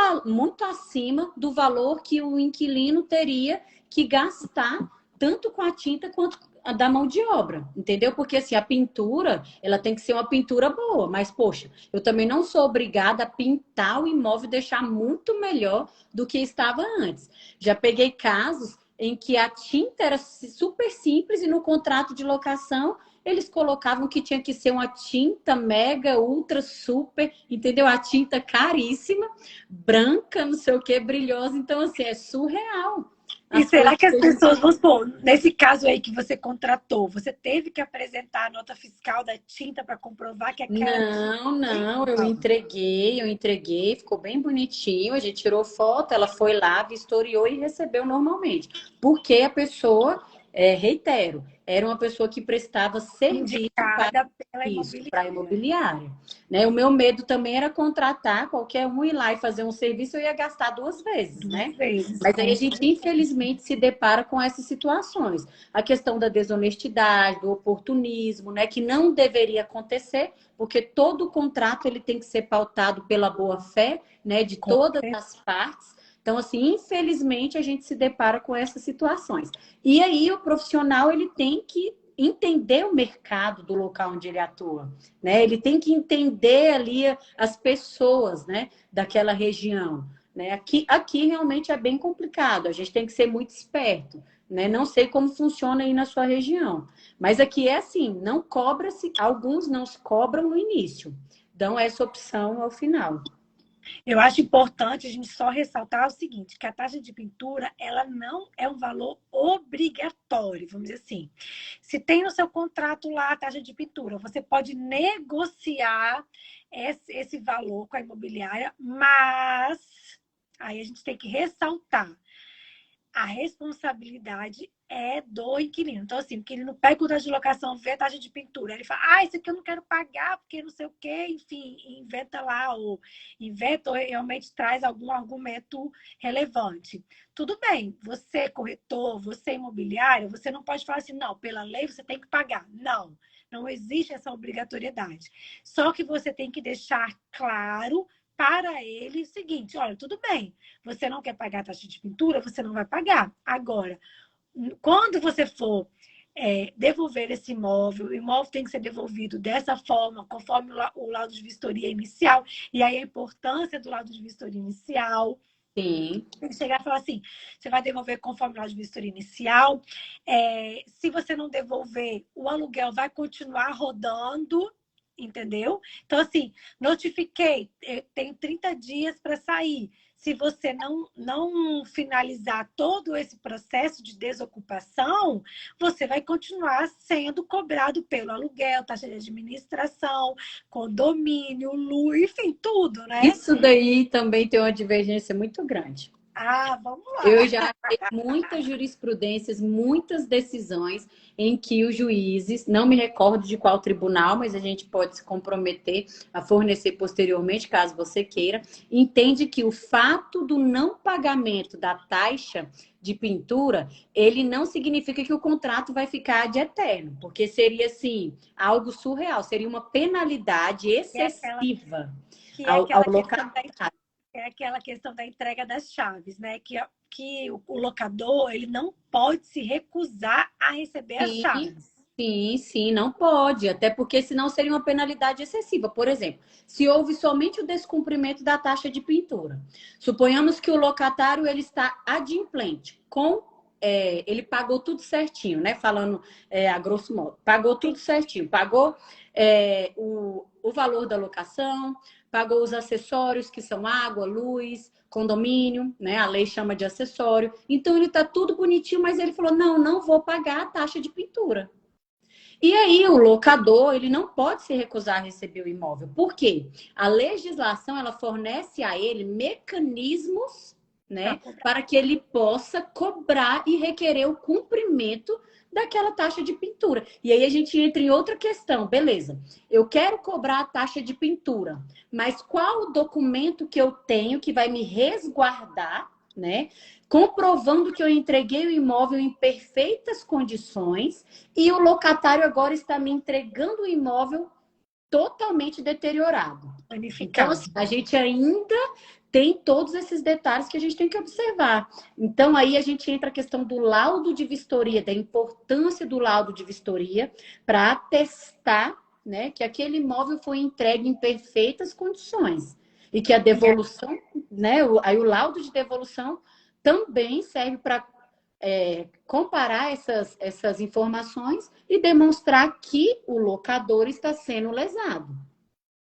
acima do valor que o inquilino teria que gastar, tanto com a tinta quanto da mão de obra, entendeu? Porque assim, a pintura, ela tem que ser uma pintura boa, mas poxa, eu também não sou obrigada a pintar o imóvel e deixar muito melhor do que estava antes. Já peguei casos em que a tinta era super simples e no contrato de locação eles colocavam que tinha que ser uma tinta mega, ultra, super, entendeu? A tinta caríssima, branca, não sei o que, brilhosa. Então, assim, é surreal. E As será coisas que que as a gente... pessoas, vamos supor, nesse caso aí que você contratou, você teve que apresentar a nota fiscal da tinta para comprovar que aquela Não, tinta... não, eu entreguei, ficou bem bonitinho, a gente tirou foto, ela foi lá, vistoriou e recebeu normalmente. Porque a pessoa, reitero, era uma pessoa que prestava serviço para indicada pela isso, para a imobiliária. imobiliária. Né? O meu medo também era contratar qualquer um ir lá e fazer um serviço, eu ia gastar duas vezes, Duas né? vezes, Mas aí a com gente, certeza. infelizmente, se depara com essas situações. A questão da desonestidade, do oportunismo, né? Que não deveria acontecer, porque todo contrato ele tem que ser pautado pela boa-fé, né? De Com todas certeza. as partes. Então, assim, infelizmente, a gente se depara com essas situações. E aí, o profissional, ele tem que entender o mercado do local onde ele atua, né? Ele tem que entender ali as pessoas, né, daquela região, né? Aqui realmente é bem complicado. A gente tem que ser muito esperto, né? Não sei como funciona aí na sua região, mas aqui é assim, não cobra-se, alguns não se cobram no início, dão essa opção ao final. Eu acho importante a gente só ressaltar o seguinte, que a taxa de pintura, ela não é um valor obrigatório, vamos dizer assim. Se tem no seu contrato lá a taxa de pintura, você pode negociar esse valor com a imobiliária, mas aí a gente tem que ressaltar a responsabilidade é do inquilino. Então, assim, o inquilino pega o contrato de locação, vê a taxa de pintura, ele fala, isso aqui eu não quero pagar, porque não sei o quê, enfim, inventa lá, ou inventa ou realmente traz algum argumento relevante. Tudo bem, você corretor, você imobiliário, você não pode falar assim, não, pela lei você tem que pagar. Não, não existe essa obrigatoriedade. Só que você tem que deixar claro para ele o seguinte, olha, tudo bem, você não quer pagar a taxa de pintura, você não vai pagar. Agora, quando você for devolver esse imóvel, o imóvel tem que ser devolvido dessa forma, conforme o laudo de vistoria inicial, e aí a importância do laudo de vistoria inicial. Sim. Tem que chegar e falar assim: você vai devolver conforme o laudo de vistoria inicial. Se você não devolver, o aluguel vai continuar rodando, entendeu? Então, assim, notifiquei, tenho 30 dias para sair. Se você não finalizar todo esse processo de desocupação, você vai continuar sendo cobrado pelo aluguel, taxa de administração, condomínio, luz, enfim, tudo, né? Isso daí também tem uma divergência muito grande. Vamos Eu lá. já vi muitas jurisprudências, muitas decisões em que os juízes, não me recordo de qual tribunal, mas a gente pode se comprometer a fornecer posteriormente, caso você queira, entende que o fato do não pagamento da taxa de pintura, ele não significa que o contrato vai ficar de eterno, porque seria, assim, algo surreal, seria uma penalidade Que é aquela, excessiva que é ao aquela questão locatário. é aquela questão da entrega das chaves, né? Que o locador ele não pode se recusar a receber as Sim, chaves. sim, sim, não pode, até porque senão seria uma penalidade excessiva. Por exemplo, se houve somente o descumprimento da taxa de pintura, suponhamos que o locatário ele está adimplente, ele pagou tudo certinho, né? Falando a grosso modo, pagou tudo certinho, pagou o valor da locação, pagou os acessórios que são água, luz, condomínio, né? A lei chama de acessório. Então ele está tudo bonitinho, mas ele falou: não, não vou pagar a taxa de pintura. E aí o locador, ele não pode se recusar a receber o imóvel. Por quê? A legislação, ela fornece a ele mecanismos, Para né, cobrar. para que ele possa cobrar e requerer o cumprimento daquela taxa de pintura. E aí a gente entra em outra questão, beleza? Eu quero cobrar a taxa de pintura, mas qual o documento que eu tenho que vai me resguardar, né, comprovando que eu entreguei o imóvel em perfeitas condições e o locatário agora está me entregando o imóvel totalmente deteriorado. Então, Planificado. assim, a gente ainda tem todos esses detalhes que a gente tem que observar. Então, aí a gente entra a questão do laudo de vistoria, da importância do laudo de vistoria para atestar, né, que aquele imóvel foi entregue em perfeitas condições e que a devolução, né, aí o laudo de devolução também serve para comparar essas informações e demonstrar que o locador está sendo lesado.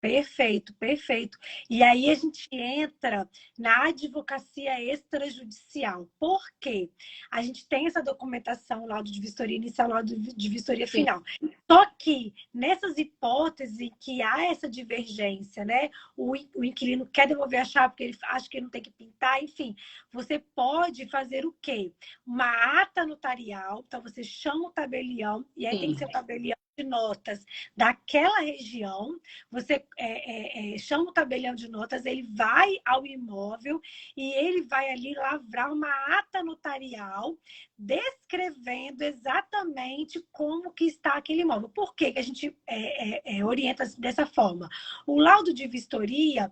Perfeito, perfeito. E aí a gente entra na advocacia extrajudicial. Por quê? A gente tem essa documentação, laudo de vistoria inicial, laudo de vistoria Sim. final. Só que nessas hipóteses que há essa divergência, né? O inquilino quer devolver a chave porque ele acha que ele não tem que pintar, enfim. Você pode fazer o quê? Uma ata notarial, então você chama o tabelião, e aí tem que ser o tabelião de notas daquela região. Você chama o tabelião de notas, ele vai ao imóvel e ele vai ali lavrar uma ata notarial descrevendo exatamente como que está aquele imóvel. Por que a gente orienta dessa forma? O laudo de vistoria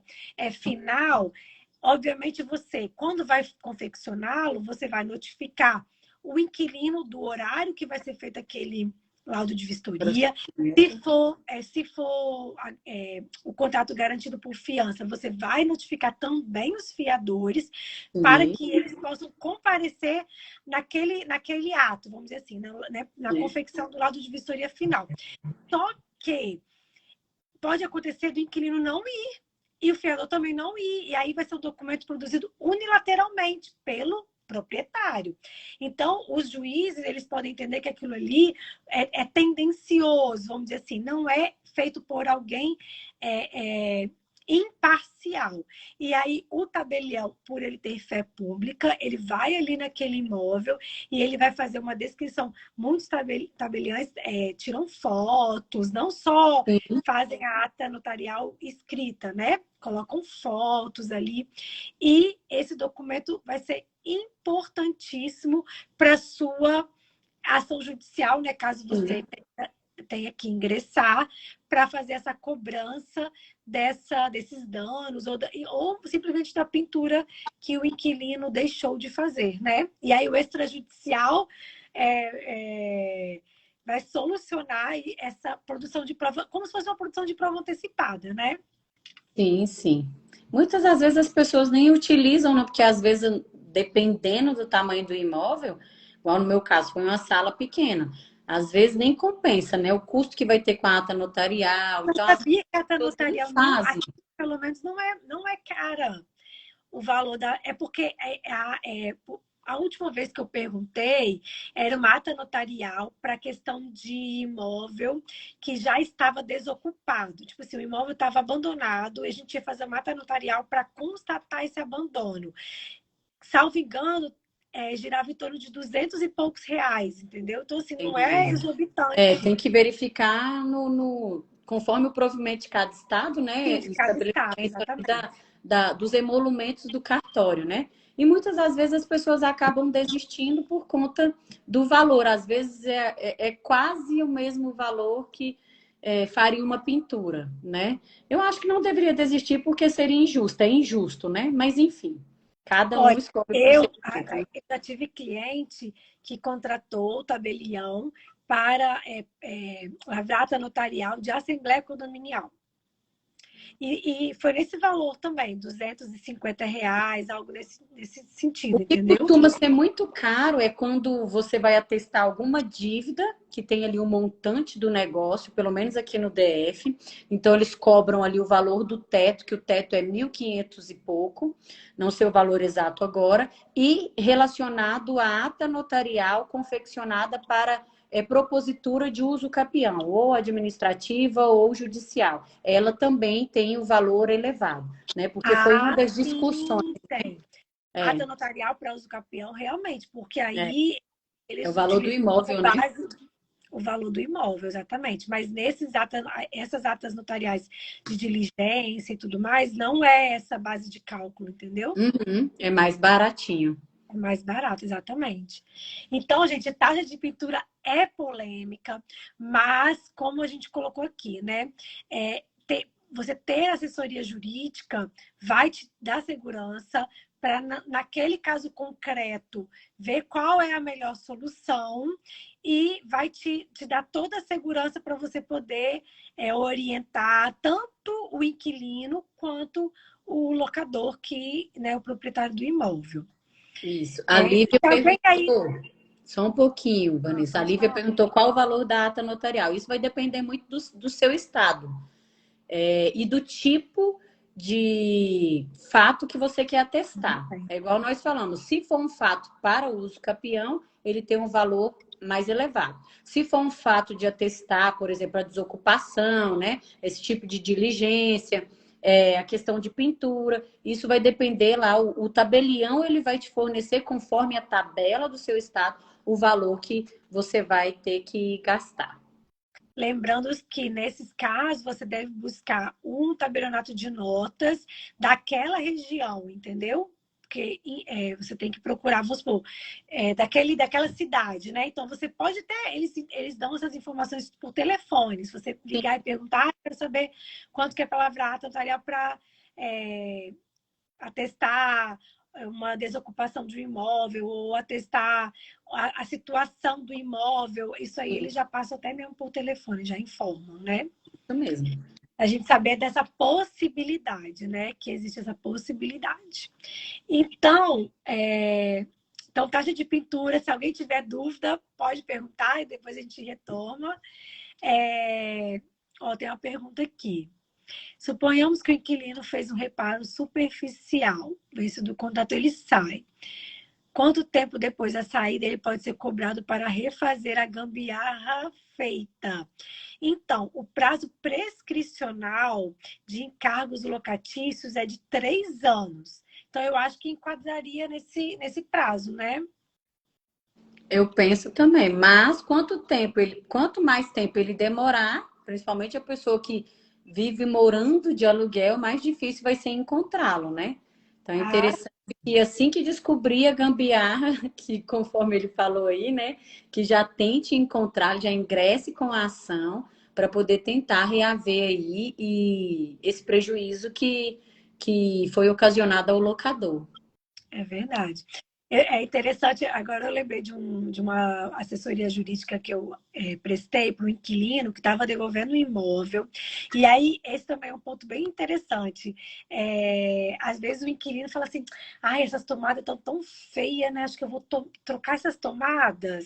final, obviamente você, quando vai confeccioná-lo, você vai notificar o inquilino do horário que vai ser feito aquele laudo de vistoria. Se for o contrato garantido por fiança, você vai notificar também os fiadores para que eles possam comparecer naquele ato, vamos dizer assim, na confecção do laudo de vistoria final. Só que pode acontecer do inquilino não ir e o fiador também não ir, e aí vai ser um documento produzido unilateralmente pelo proprietário. Então, os juízes, eles podem entender que aquilo ali é tendencioso, vamos dizer assim, não é feito por alguém imparcial. E aí, o tabelião, por ele ter fé pública, ele vai ali naquele imóvel e ele vai fazer uma descrição. Muitos tabeliães tiram fotos, não só fazem a ata notarial escrita, né? Colocam fotos ali. E esse documento vai ser importantíssimo para a sua ação judicial, né? Caso você tenha que ingressar para fazer essa cobrança desses danos ou simplesmente da pintura que o inquilino deixou de fazer, né? E aí o extrajudicial vai solucionar essa produção de prova, como se fosse uma produção de prova antecipada, né? Sim, sim. Muitas das vezes as pessoas nem utilizam, né? Porque às vezes, dependendo do tamanho do imóvel, igual no meu caso, foi uma sala pequena. Às vezes nem compensa, né? O custo que vai ter com a ata notarial. Então, Eu as sabia que a ata pessoas nem notarial não, fazem. aqui, pelo menos não é cara o valor da. É porque a última vez que eu perguntei era uma ata notarial para questão de imóvel que já estava desocupado. Tipo assim, o imóvel estava abandonado e a gente ia fazer uma ata notarial para constatar esse abandono. Salvo engano, girava em torno de 200 e poucos reais, entendeu? Então, assim, não é Entendi. exorbitante. Tem que verificar conforme o provimento de cada estado, né? Sim, de cada estado, Estabelecimento ali exatamente. dos emolumentos do cartório, né? E muitas das vezes as pessoas acabam desistindo por conta do valor. Às vezes é quase o mesmo valor que faria uma pintura, né? Eu acho que não deveria desistir porque seria injusto, é injusto, né? Mas enfim, cada um Olha, escolhe o seu eu, jeito, né? eu já tive cliente que contratou o tabelião para a data notarial de assembleia condominial. E foi nesse valor também, R$ 250, algo nesse O sentido, que entendeu? costuma ser muito caro é quando você vai atestar alguma dívida que tem ali o montante do negócio, pelo menos aqui no DF. Então, eles cobram ali o valor do teto, que o teto é 1.500 e pouco, não sei o valor exato agora, e relacionado à ata notarial confeccionada para propositura de uso capião, ou administrativa ou judicial. Ela também tem o valor elevado, né? Porque foi uma Ah, das discussões. sim, tem. É, Ata notarial para uso capião, realmente, porque é. aí É o eles valor do utilizam como imóvel, né? base o valor do imóvel, exatamente. Mas essas atas notariais de diligência e tudo mais, não é essa base de cálculo, entendeu? Uhum, é mais baratinho. Mais barato, exatamente. Então, gente, taxa de pintura é polêmica, mas como a gente colocou aqui, né? Você ter assessoria jurídica vai te dar segurança para, naquele caso concreto, ver qual é a melhor solução e vai te dar toda a segurança para você poder orientar tanto o inquilino quanto o locador, que, né, o proprietário do imóvel. Isso. A Lívia Também aí. perguntou, só um pouquinho, Vanessa. A Lívia perguntou qual o valor da ata notarial. Isso vai depender muito do seu estado e do tipo de fato que você quer atestar. É igual nós falamos, se for um fato para uso capião, ele tem um valor mais elevado. Se for um fato de atestar, por exemplo, a desocupação, né? Esse tipo de diligência, a questão de pintura, isso vai depender lá, o tabelião ele vai te fornecer, conforme a tabela do seu estado, o valor que você vai ter que gastar. Lembrando que, nesses casos, você deve buscar um tabelionato de notas daquela região, entendeu? Porque você tem que procurar, vamos supor, daquela cidade, né? Então, você pode ter, eles dão essas informações por telefone. Se você ligar e perguntar, quero saber quanto que é palavra notarial para atestar uma desocupação de um imóvel ou atestar a situação do imóvel, isso aí eles já passam até mesmo por telefone, já informam, né? Isso mesmo. A gente saber dessa possibilidade, né? Que existe essa possibilidade. Então, taxa de pintura, se alguém tiver dúvida, pode perguntar e depois a gente retoma. Tem uma pergunta aqui. Suponhamos que o inquilino fez um reparo superficial. Isso do contrato ele sai. Quanto tempo depois da saída ele pode ser cobrado para refazer a gambiarra feita? Então, o prazo prescricional de encargos locatícios é de 3 anos. Então, eu acho que enquadraria nesse prazo, né? Eu penso também, mas quanto mais tempo ele demorar, principalmente a pessoa que vive morando de aluguel, mais difícil vai ser encontrá-lo, né? Então é interessante que assim que descobrir a gambiarra, que conforme ele falou aí, né, que já tente encontrar, já ingresse com a ação para poder tentar reaver aí esse prejuízo que foi ocasionado ao locador. É verdade. É interessante, agora eu lembrei de uma assessoria jurídica que eu prestei para um inquilino que estava devolvendo um imóvel. E aí, esse também é um ponto bem interessante. Às vezes o inquilino fala assim: essas tomadas estão tão feias, né? Acho que eu vou trocar essas tomadas.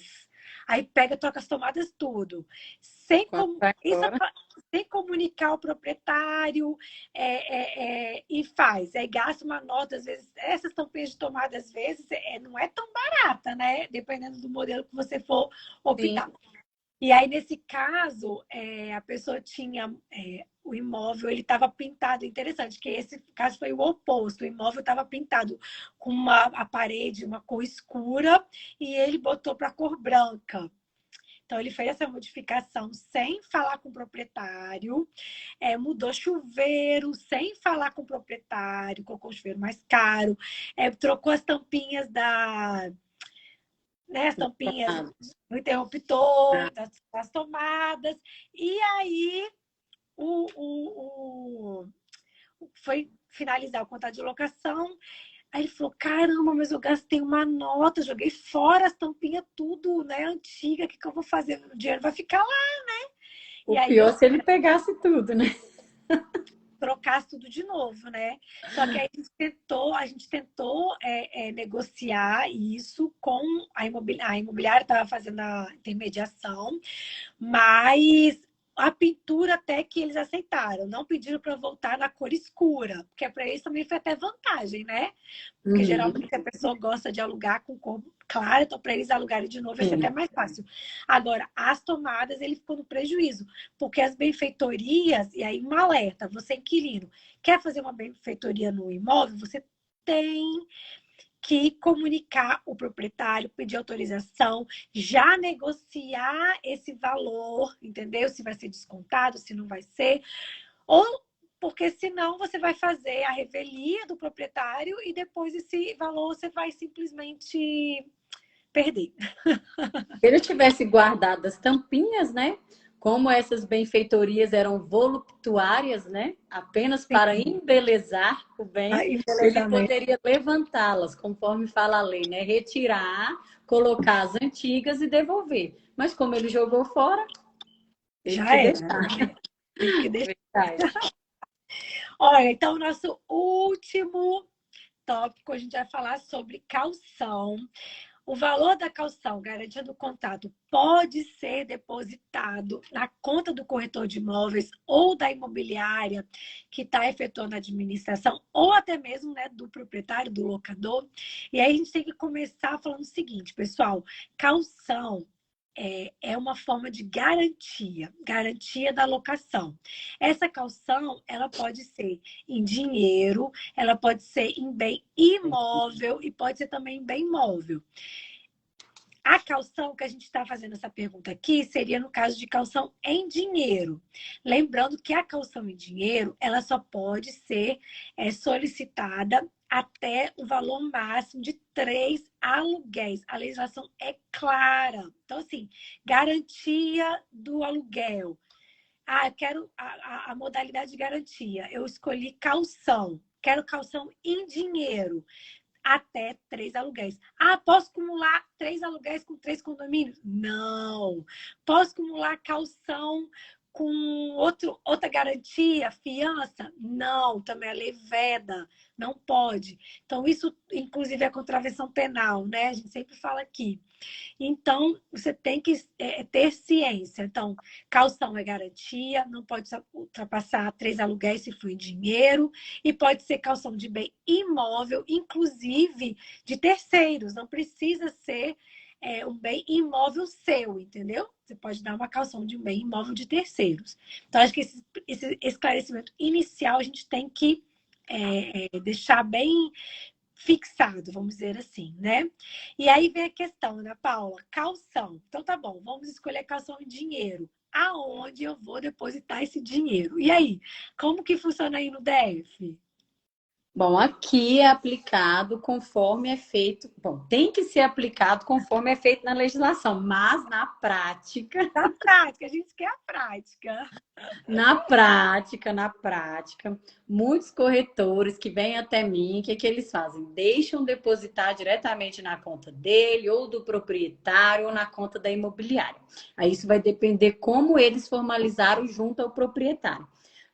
Aí pega, troca as tomadas tudo. Sem comunicar ao proprietário, e faz. Aí gasta uma nota, às vezes, essas tampinhas de tomada, às vezes, não é tão barata, né? Dependendo do modelo que você for optar. Sim. E aí, nesse caso, a pessoa tinha o imóvel, ele estava pintado. Interessante, que esse caso foi o oposto. O imóvel estava pintado com a parede, uma cor escura, e ele botou para cor branca. Então, ele fez essa modificação sem falar com o proprietário, mudou chuveiro sem falar com o proprietário, colocou o chuveiro mais caro, trocou as tampinhas as tampinhas do interruptor, das tomadas, e aí foi finalizar o contrato de locação. Aí ele falou: caramba, mas eu gastei uma nota, joguei fora as tampinhas, tudo, né, antiga, o que eu vou fazer? O dinheiro vai ficar lá, né? O pior se ele pegasse tudo, né? Trocasse tudo de novo, né? Só que aí a gente tentou negociar isso com a imobiliária. A imobiliária estava fazendo a intermediação, mas a pintura até que eles aceitaram. Não pediram para voltar na cor escura, porque para eles também foi até vantagem, né? Porque geralmente a pessoa gosta de alugar com cor clara, então para eles alugarem de novo vai ser até mais fácil. Agora, as tomadas, ele ficou no prejuízo, porque as benfeitorias, e aí um alerta, você inquilino, quer fazer uma benfeitoria no imóvel, você tem que comunicar o proprietário, pedir autorização, já negociar esse valor, entendeu? Se vai ser descontado, se não vai ser. Ou porque senão você vai fazer a revelia do proprietário e depois esse valor você vai simplesmente perder. Se ele tivesse guardado as tampinhas, né? Como essas benfeitorias eram voluptuárias, né? Apenas para Sim, embelezar o bem, ele embelezamento. poderia levantá-las, conforme fala a lei, né? Retirar, colocar as antigas e devolver. Mas como ele jogou fora, teve Já que era, deixar. né? Teve que deixar. Verdade. Olha, então, nosso último tópico, a gente vai falar sobre calção. O valor da calção, garantia do contrato, pode ser depositado na conta do corretor de imóveis ou da imobiliária que está efetuando a administração, ou até mesmo, né, do proprietário, do locador. E aí a gente tem que começar falando o seguinte, pessoal: calção é uma forma de garantia, garantia da locação. Essa calção, ela pode ser em dinheiro, ela pode ser em bem imóvel e pode ser também em bem móvel. A calção que a gente está fazendo essa pergunta aqui seria no caso de calção em dinheiro. Lembrando que a calção em dinheiro, ela só pode ser solicitada até o valor máximo de 3 aluguéis. A legislação é clara. Então, assim, garantia do aluguel. Ah, eu quero a modalidade de garantia. Eu escolhi calção. Quero calção em dinheiro até 3 aluguéis. Ah, posso acumular 3 aluguéis com 3 condomínios? Não. Posso acumular calção com outra garantia, fiança? Não, também a lei veda, não pode. Então, isso, inclusive, é contravenção penal, né? A gente sempre fala aqui. Então, você tem que ter ciência. Então, calção é garantia, não pode ultrapassar 3 aluguéis se for em dinheiro, e pode ser calção de bem imóvel, inclusive de terceiros. Não precisa ser um bem imóvel seu, entendeu? Você pode dar uma calção de um bem imóvel de terceiros. Então, acho que esse esclarecimento inicial a gente tem que deixar bem fixado, vamos dizer assim, né? E aí vem a questão, Ana Paula, calção. Então tá bom, vamos escolher calção em dinheiro. Aonde eu vou depositar esse dinheiro? E aí, como que funciona aí no DF? Bom, aqui é aplicado conforme é feito. Bom, tem que ser aplicado conforme é feito na legislação, mas na prática, Na prática, a gente quer a prática. na prática, muitos corretores que vêm até mim, o que que eles fazem? Deixam depositar diretamente na conta dele, ou do proprietário, ou na conta da imobiliária. Aí isso vai depender como eles formalizaram junto ao proprietário.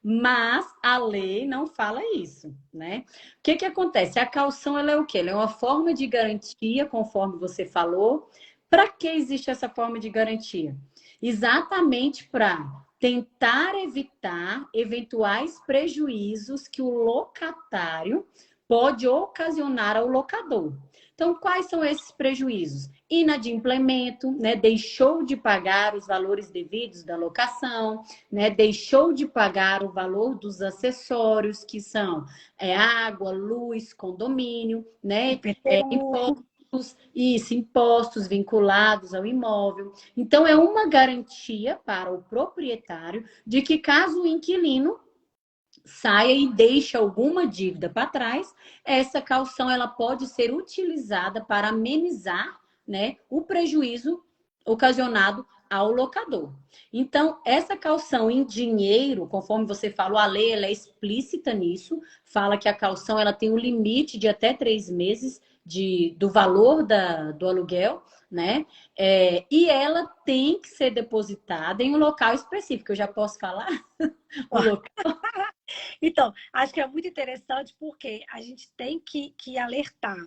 Mas a lei não fala isso, né? O que que acontece? A caução, ela é o quê? Ela é uma forma de garantia, conforme você falou. Para que existe essa forma de garantia? Exatamente para tentar evitar eventuais prejuízos que o locatário pode ocasionar ao locador. Então, quais são esses prejuízos? Inadimplemento, né? Deixou de pagar os valores devidos da locação, né? Deixou de pagar o valor dos acessórios, que são água, luz, condomínio, né? IPTU. Impostos vinculados ao imóvel. Então, é uma garantia para o proprietário de que, caso o inquilino saia e deixe alguma dívida para trás, essa caução ela pode ser utilizada para amenizar, né, o prejuízo ocasionado ao locador. Então, essa caução em dinheiro, conforme você falou, a lei ela é explícita nisso, fala que a caução ela tem um limite de até 3 meses do valor do aluguel, né? E ela tem que ser depositada em um local específico. Eu já posso falar o local? Então, acho que é muito interessante porque a gente tem que alertar.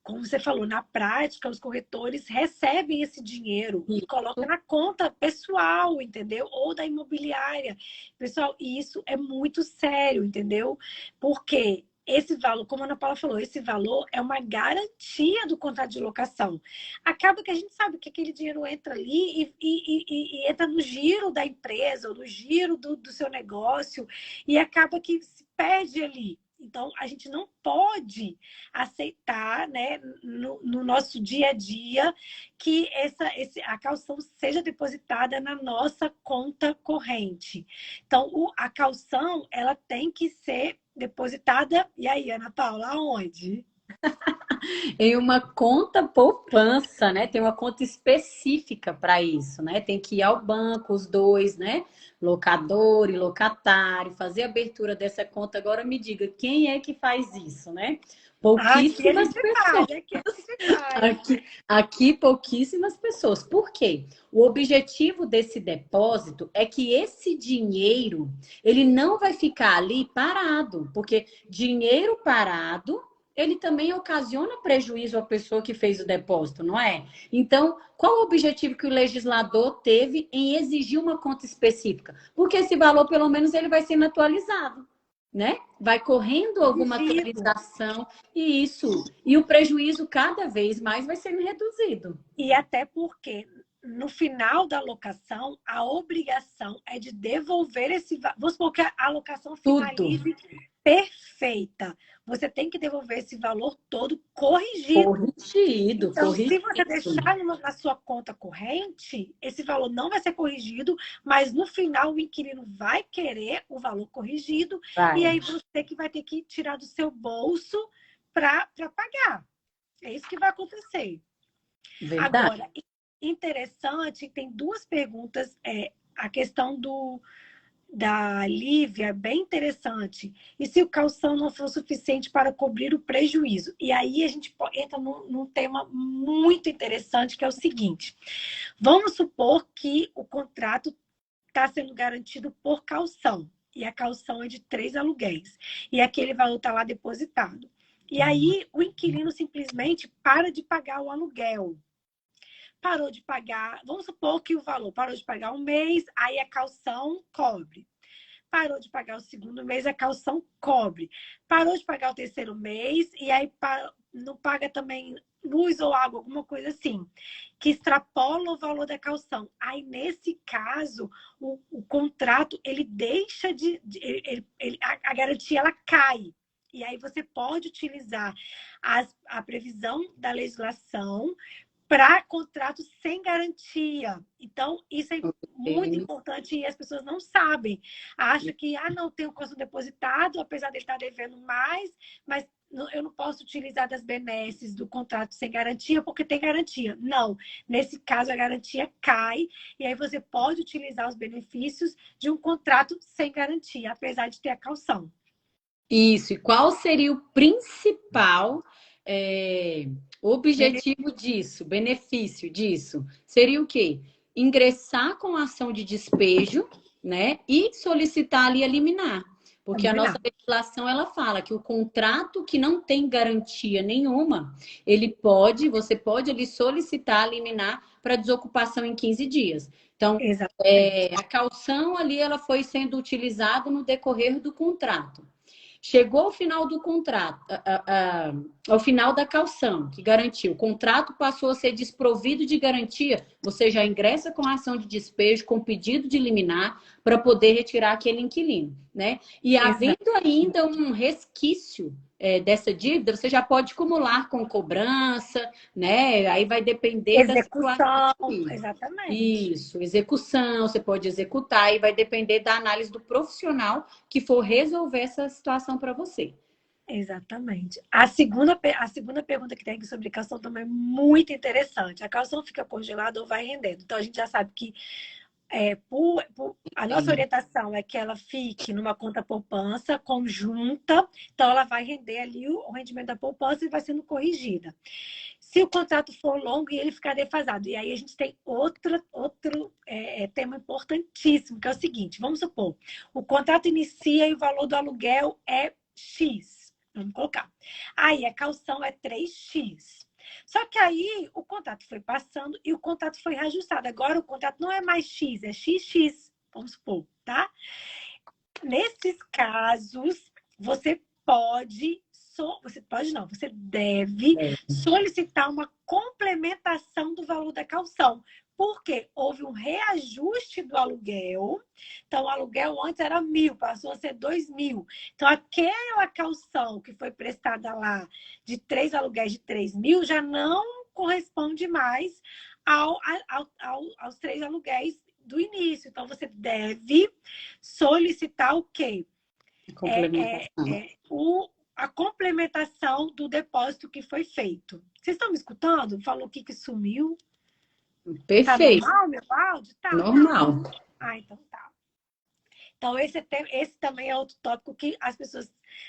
Como você falou, na prática, os corretores recebem esse dinheiro e colocam na conta pessoal, entendeu? Ou da imobiliária. Pessoal, e isso é muito sério, entendeu? Porque esse valor, como a Ana Paula falou, esse valor é uma garantia do contrato de locação. Acaba que a gente sabe que aquele dinheiro entra ali e entra no giro da empresa, ou no giro do seu negócio, e acaba que se perde ali. Então, a gente não pode aceitar, né, no nosso dia a dia que a caução seja depositada na nossa conta corrente. Então, a caução, ela tem que ser depositada. E aí, Ana Paula, aonde? Em uma conta poupança, né? Tem uma conta específica para isso, né? Tem que ir ao banco, os dois, né? Locador e locatário, fazer a abertura dessa conta. Agora me diga, quem é que faz isso, né? Aqui a Pouquíssimas gente pessoas. faz, aqui a gente faz. Aqui pouquíssimas pessoas. Por quê? O objetivo desse depósito é que esse dinheiro, ele não vai ficar ali parado, porque dinheiro parado ele também ocasiona prejuízo à pessoa que fez o depósito, não é? Então, qual o objetivo que o legislador teve em exigir uma conta específica? Porque esse valor, pelo menos, ele vai sendo atualizado, né? Vai correndo alguma atualização e isso. E o prejuízo cada vez mais vai sendo reduzido. E até porque no final da locação, a obrigação é de devolver esse valor. Vamos supor que a locação Tudo finalize perfeita. Você tem que devolver esse valor todo corrigido. corrigido, Então, se corrigido. você deixar na sua conta corrente, esse valor não vai ser corrigido, mas no final o inquilino vai querer o valor corrigido e aí você que vai ter que tirar do seu bolso para pagar. É isso que vai acontecer. Verdade. Agora, interessante, tem duas perguntas. A questão da Lívia é bem interessante. E se o calção não for suficiente para cobrir o prejuízo? E aí a gente entra num tema muito interessante, que é o seguinte. Vamos supor que o contrato está sendo garantido por calção. E a calção é de 3 aluguéis. E aquele valor está lá depositado. E aí o inquilino simplesmente para de pagar o aluguel. Parou de pagar, vamos supor que o valor parou de pagar um mês, aí a calção cobre. Parou de pagar o segundo mês, a calção cobre. Parou de pagar o terceiro mês, e aí não paga também luz ou água, alguma coisa assim, que extrapola o valor da calção. Aí, nesse caso, o contrato, ele deixa a garantia, ela cai. E aí você pode utilizar a previsão da legislação para contratos sem garantia. Então, isso é muito importante e as pessoas não sabem. Acham que, não, tem o custo depositado, apesar de ele estar devendo mais, mas eu não posso utilizar das benesses do contrato sem garantia porque tem garantia. Não. Nesse caso, a garantia cai e aí você pode utilizar os benefícios de um contrato sem garantia, apesar de ter a caução. Isso. E qual seria o principal objetivo disso, benefício disso? Seria o quê? Ingressar com a ação de despejo, né? E solicitar ali a liminar. Porque a nossa legislação, ela fala que o contrato que não tem garantia nenhuma, você pode ali solicitar a liminar para desocupação em 15 dias. Então, a caução ali, ela foi sendo utilizada no decorrer do contrato. Chegou ao final do contrato, ao final da caução, que garantiu, o contrato passou a ser desprovido de garantia, você já ingressa com a ação de despejo, com pedido de liminar, para poder retirar aquele inquilino, né? E havendo ainda um resquício dessa dívida, você já pode acumular com cobrança, né? Aí vai depender da situação. Exatamente. Isso, execução, você pode executar e vai depender da análise do profissional que for resolver essa situação para você. Exatamente. A segunda pergunta que tem aqui sobre calção também é muito interessante. A calção fica congelada ou vai rendendo? Então, a gente já sabe que a nossa orientação é que ela fique numa conta poupança conjunta, então ela vai render ali o rendimento da poupança e vai sendo corrigida. Se o contrato for longo e ele ficar defasado, e aí a gente tem outro tema importantíssimo, que é o seguinte, vamos supor, o contrato inicia e o valor do aluguel é X, vamos colocar. Aí a caução é 3X. Só que aí o contrato foi passando e o contrato foi reajustado. Agora o contrato não é mais X, é XX, vamos supor, tá? Nesses casos, você deve solicitar uma complementação do valor da caução. Porque houve um reajuste do aluguel. Então, o aluguel antes era 1.000, passou a ser 2.000. Então, aquela calção que foi prestada lá de 3 aluguéis de 3.000 já não corresponde mais aos 3 aluguéis do início. Então, você deve solicitar o quê? Complementação. A complementação do depósito que foi feito. Vocês estão me escutando? Falou que sumiu. Tá Perfeito. normal meu áudio? Tá. Normal. Então tá. Então, esse também é outro tópico que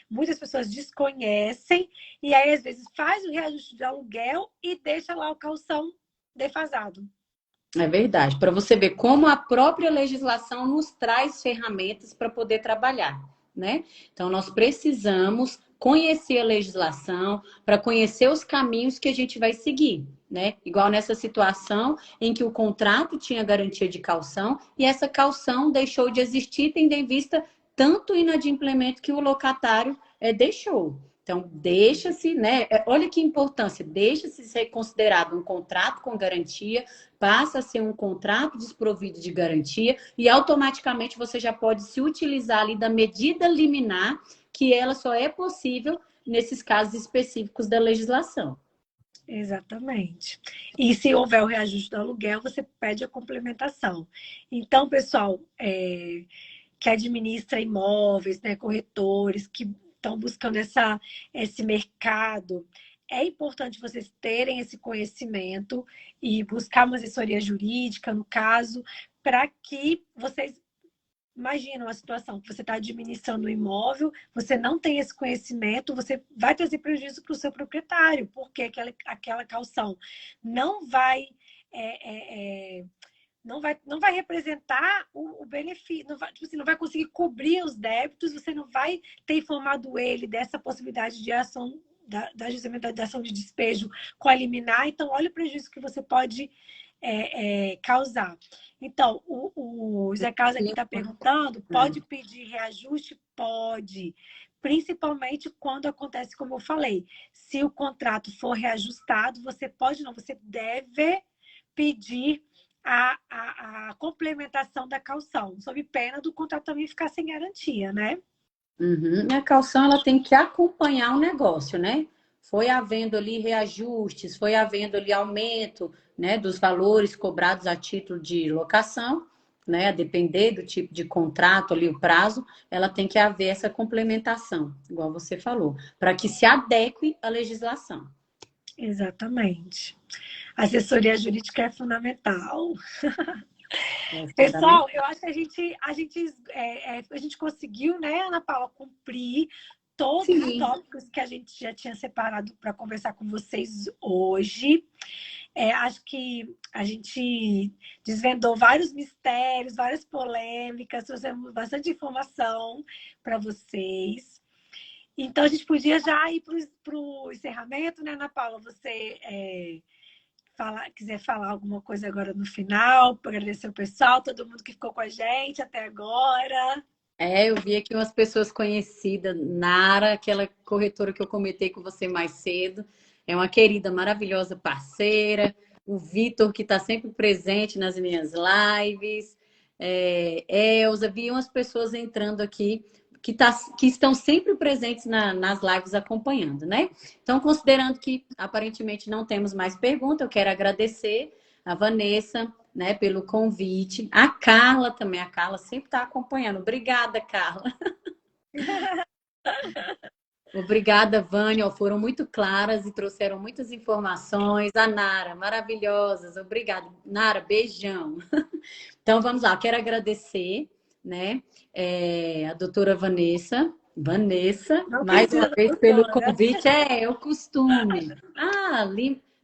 muitas pessoas desconhecem, e aí, às vezes, faz o reajuste de aluguel e deixa lá o calção defasado. É verdade. Para você ver como a própria legislação nos traz ferramentas para poder trabalhar, né? Então, nós precisamos conhecer a legislação para conhecer os caminhos que a gente vai seguir, né? Igual nessa situação em que o contrato tinha garantia de calção e essa calção deixou de existir, tendo em vista tanto o inadimplemento que o locatário deixou. Então, deixa-se, né? Olha que importância, deixa-se ser considerado um contrato com garantia, passa a ser um contrato desprovido de garantia e automaticamente você já pode se utilizar ali da medida liminar, que ela só é possível nesses casos específicos da legislação. Exatamente. E se houver o reajuste do aluguel, você pede a complementação. Então, pessoal, que administra imóveis, né, corretores, que estão buscando esse mercado, é importante vocês terem esse conhecimento e buscar uma assessoria jurídica, no caso, para que vocês imaginam a situação que você está administrando um imóvel, você não tem esse conhecimento, você vai trazer prejuízo para o seu proprietário, porque aquela calção não vai não vai representar o benefício, não vai, tipo assim, não vai conseguir cobrir os débitos, você não vai ter informado ele dessa possibilidade de ação, da ajustamento da ação de despejo com a liminar. Então, olha o prejuízo que você pode causar. Então, o Zé Carlos aqui está perguntando, pode pedir reajuste? Pode. Principalmente quando acontece, como eu falei, se o contrato for reajustado, você deve pedir a complementação da calção, sob pena do contrato também ficar sem garantia, né? Uhum. A calção ela tem que acompanhar o negócio, né? Foi havendo ali reajustes, foi havendo ali aumento, né, dos valores cobrados a título de locação, né? A depender do tipo de contrato ali, o prazo, ela tem que haver essa complementação, igual você falou, para que se adeque à legislação. Exatamente. Assessoria jurídica é fundamental. É Pessoal, eu acho que a gente conseguiu, né, Ana Paula, cumprir todos os tópicos que a gente já tinha separado para conversar com vocês hoje. Acho que a gente desvendou vários mistérios, várias polêmicas, trouxemos bastante informação para vocês. Então, a gente podia já ir para o encerramento, né, Ana Paula? Você quiser falar alguma coisa agora no final, para agradecer o pessoal, todo mundo que ficou com a gente até agora. Eu vi aqui umas pessoas conhecidas, Nara, aquela corretora que eu comentei com você mais cedo, é uma querida, maravilhosa parceira, o Vitor, que está sempre presente nas minhas lives, Elza, vi umas pessoas entrando aqui que estão sempre presentes nas lives acompanhando, né? Então, considerando que aparentemente não temos mais pergunta, eu quero agradecer a Vanessa, né, pelo convite. A Carla também, a Carla sempre está acompanhando. Obrigada, Carla. Obrigada, Vânia. Foram muito claras e trouxeram muitas informações. A Nara, maravilhosas. Obrigada. Nara, beijão. Então, vamos lá. Quero agradecer, né, a doutora Vanessa. Mais uma vez pelo convite. É o costume.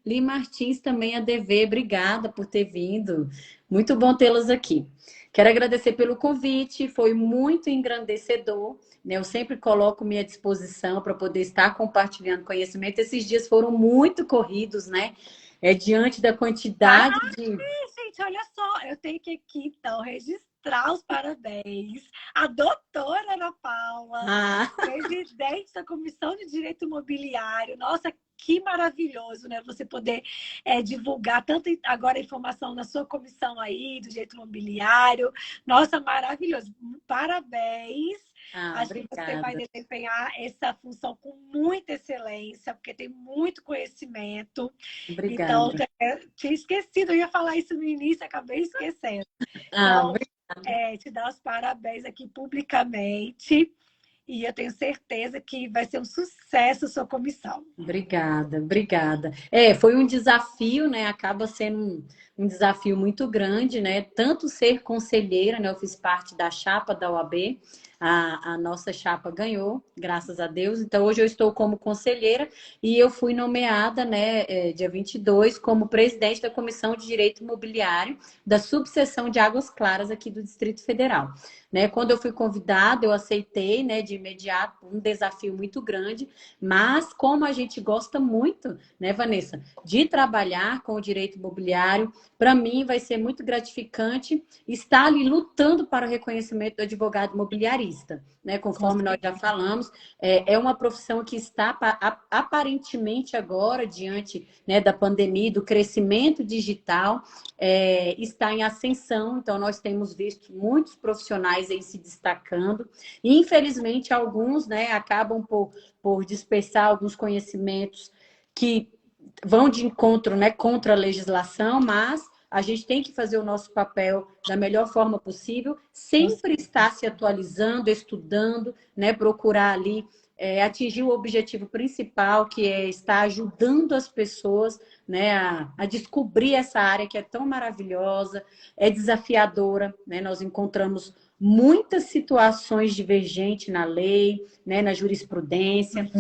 Li Martins também a dever, obrigada por ter vindo. Muito bom tê-los aqui. Quero agradecer pelo convite, foi muito engrandecedor. Né? Eu sempre coloco-me à disposição para poder estar compartilhando conhecimento. Esses dias foram muito corridos, né? Diante da quantidade de... Gente, olha só, eu tenho que aqui então registrar registrar os parabéns à doutora Ana Paula, Ah, presidente da Comissão de Direito Imobiliário. Nossa, que maravilhoso, né? Você poder divulgar tanto agora a informação na sua comissão aí do direito imobiliário. Nossa, maravilhoso. Parabéns. Acho que você vai obrigada. desempenhar essa função com muita excelência, porque tem muito conhecimento. Então, Obrigada. tinha esquecido, eu ia falar isso no início, acabei esquecendo. Ah, Então, te dar os parabéns aqui publicamente. E eu tenho certeza que vai ser um sucesso a sua comissão. obrigada, obrigada. Foi um desafio, né? Acaba sendo um desafio muito grande, né? Tanto ser conselheira, né? Eu fiz parte da chapa da OAB, a nossa chapa ganhou, graças a Deus. Então, hoje eu estou como conselheira e eu fui nomeada, né, dia 22, como presidente da Comissão de Direito Imobiliário da subseção de Águas Claras aqui do Distrito Federal. Né? Quando eu fui convidada, eu aceitei, né, de imediato, um desafio muito grande, mas como a gente gosta muito, né, Vanessa, de trabalhar com o direito imobiliário, para mim vai ser muito gratificante estar ali lutando para o reconhecimento do advogado imobiliarista, né? Conforme nós já falamos, é uma profissão que está aparentemente agora, diante, né, da pandemia, do crescimento digital, está em ascensão. Então, nós temos visto muitos profissionais aí se destacando. E, infelizmente, alguns, né, acabam por dispersar alguns conhecimentos que vão de encontro, né, contra a legislação, mas a gente tem que fazer o nosso papel da melhor forma possível, sempre estar se atualizando, estudando, né, procurar ali atingir o objetivo principal, que é estar ajudando as pessoas, né, a descobrir essa área que é tão maravilhosa, é desafiadora, né? Nós encontramos muitas situações divergentes na lei, né, na jurisprudência.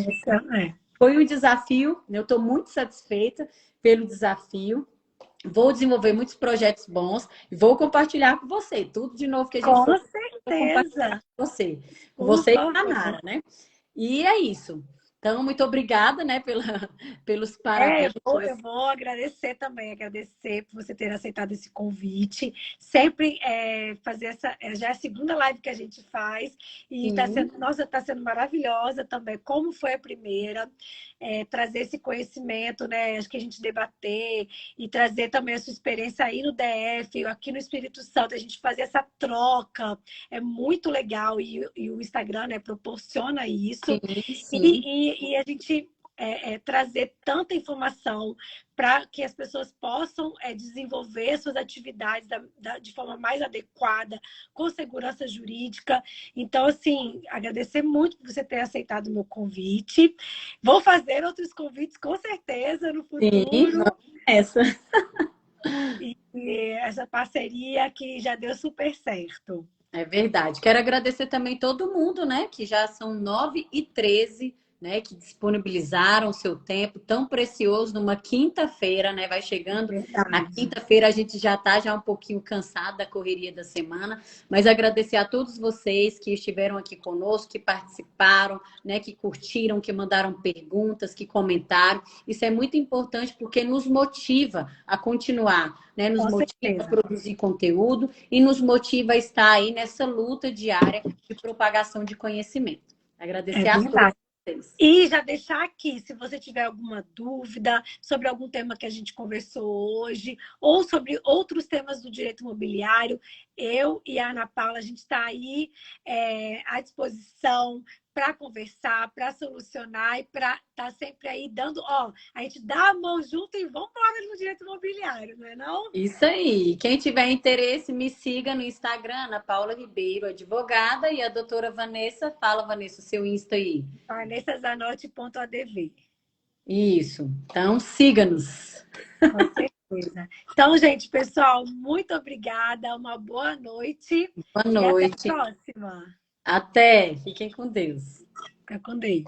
Foi um desafio, eu estou muito satisfeita pelo desafio. Vou desenvolver muitos projetos bons e vou compartilhar com você. Tudo de novo que a gente Com for compartilhar certeza. com Por você e com a favor. Nara, né? E é isso. Então, muito obrigada, né, pelos parabéns. Eu vou agradecer também, agradecer por você ter aceitado esse convite. Sempre fazer essa. Já é a segunda live que a gente faz e está sendo, nossa, tá sendo maravilhosa também. Como foi a primeira? Trazer esse conhecimento, né? Acho que a gente debater e trazer também a sua experiência aí no DF, aqui no Espírito Santo, a gente fazer essa troca. É muito legal e o Instagram, né, proporciona isso. Sim, sim. E a gente trazer tanta informação para que as pessoas possam desenvolver suas atividades de forma mais adequada, com segurança jurídica. Então, assim, agradecer muito por você ter aceitado o meu convite. Vou fazer outros convites, com certeza, no Sim, futuro. essa. E essa parceria que já deu super certo. É verdade. Quero agradecer também todo mundo, né? Que já são 9h13, né? Que disponibilizaram o seu tempo tão precioso numa quinta-feira, né? Vai chegando a Verdade. quinta-feira, a gente já está já um pouquinho cansado da correria da semana, mas agradecer a todos vocês que estiveram aqui conosco, que participaram, né? Que curtiram, que mandaram perguntas, que comentaram. Isso é muito importante porque nos motiva a continuar, né? Nos Com motiva a certeza. produzir conteúdo e nos motiva a estar aí nessa luta diária de propagação de conhecimento. É Agradecer a todos verdade. vocês. E já deixar aqui, se você tiver alguma dúvida sobre algum tema que a gente conversou hoje, ou sobre outros temas do direito imobiliário, eu e a Ana Paula, a gente está aí à disposição para conversar, para solucionar e para estar sempre aí dando, a gente dá a mão junto e vamos embora no direito imobiliário, não é não? Isso aí. Quem tiver interesse, me siga no Instagram, Ana Paula Ribeiro, advogada, e a doutora Vanessa. Fala, Vanessa, o seu Insta aí. vanessazanotti.adv. Isso. Então, siga-nos. Com certeza. Então, gente, pessoal, muito obrigada, uma boa noite Boa e até a noite. próxima. Até. Fiquem com Deus. Fica com Deus.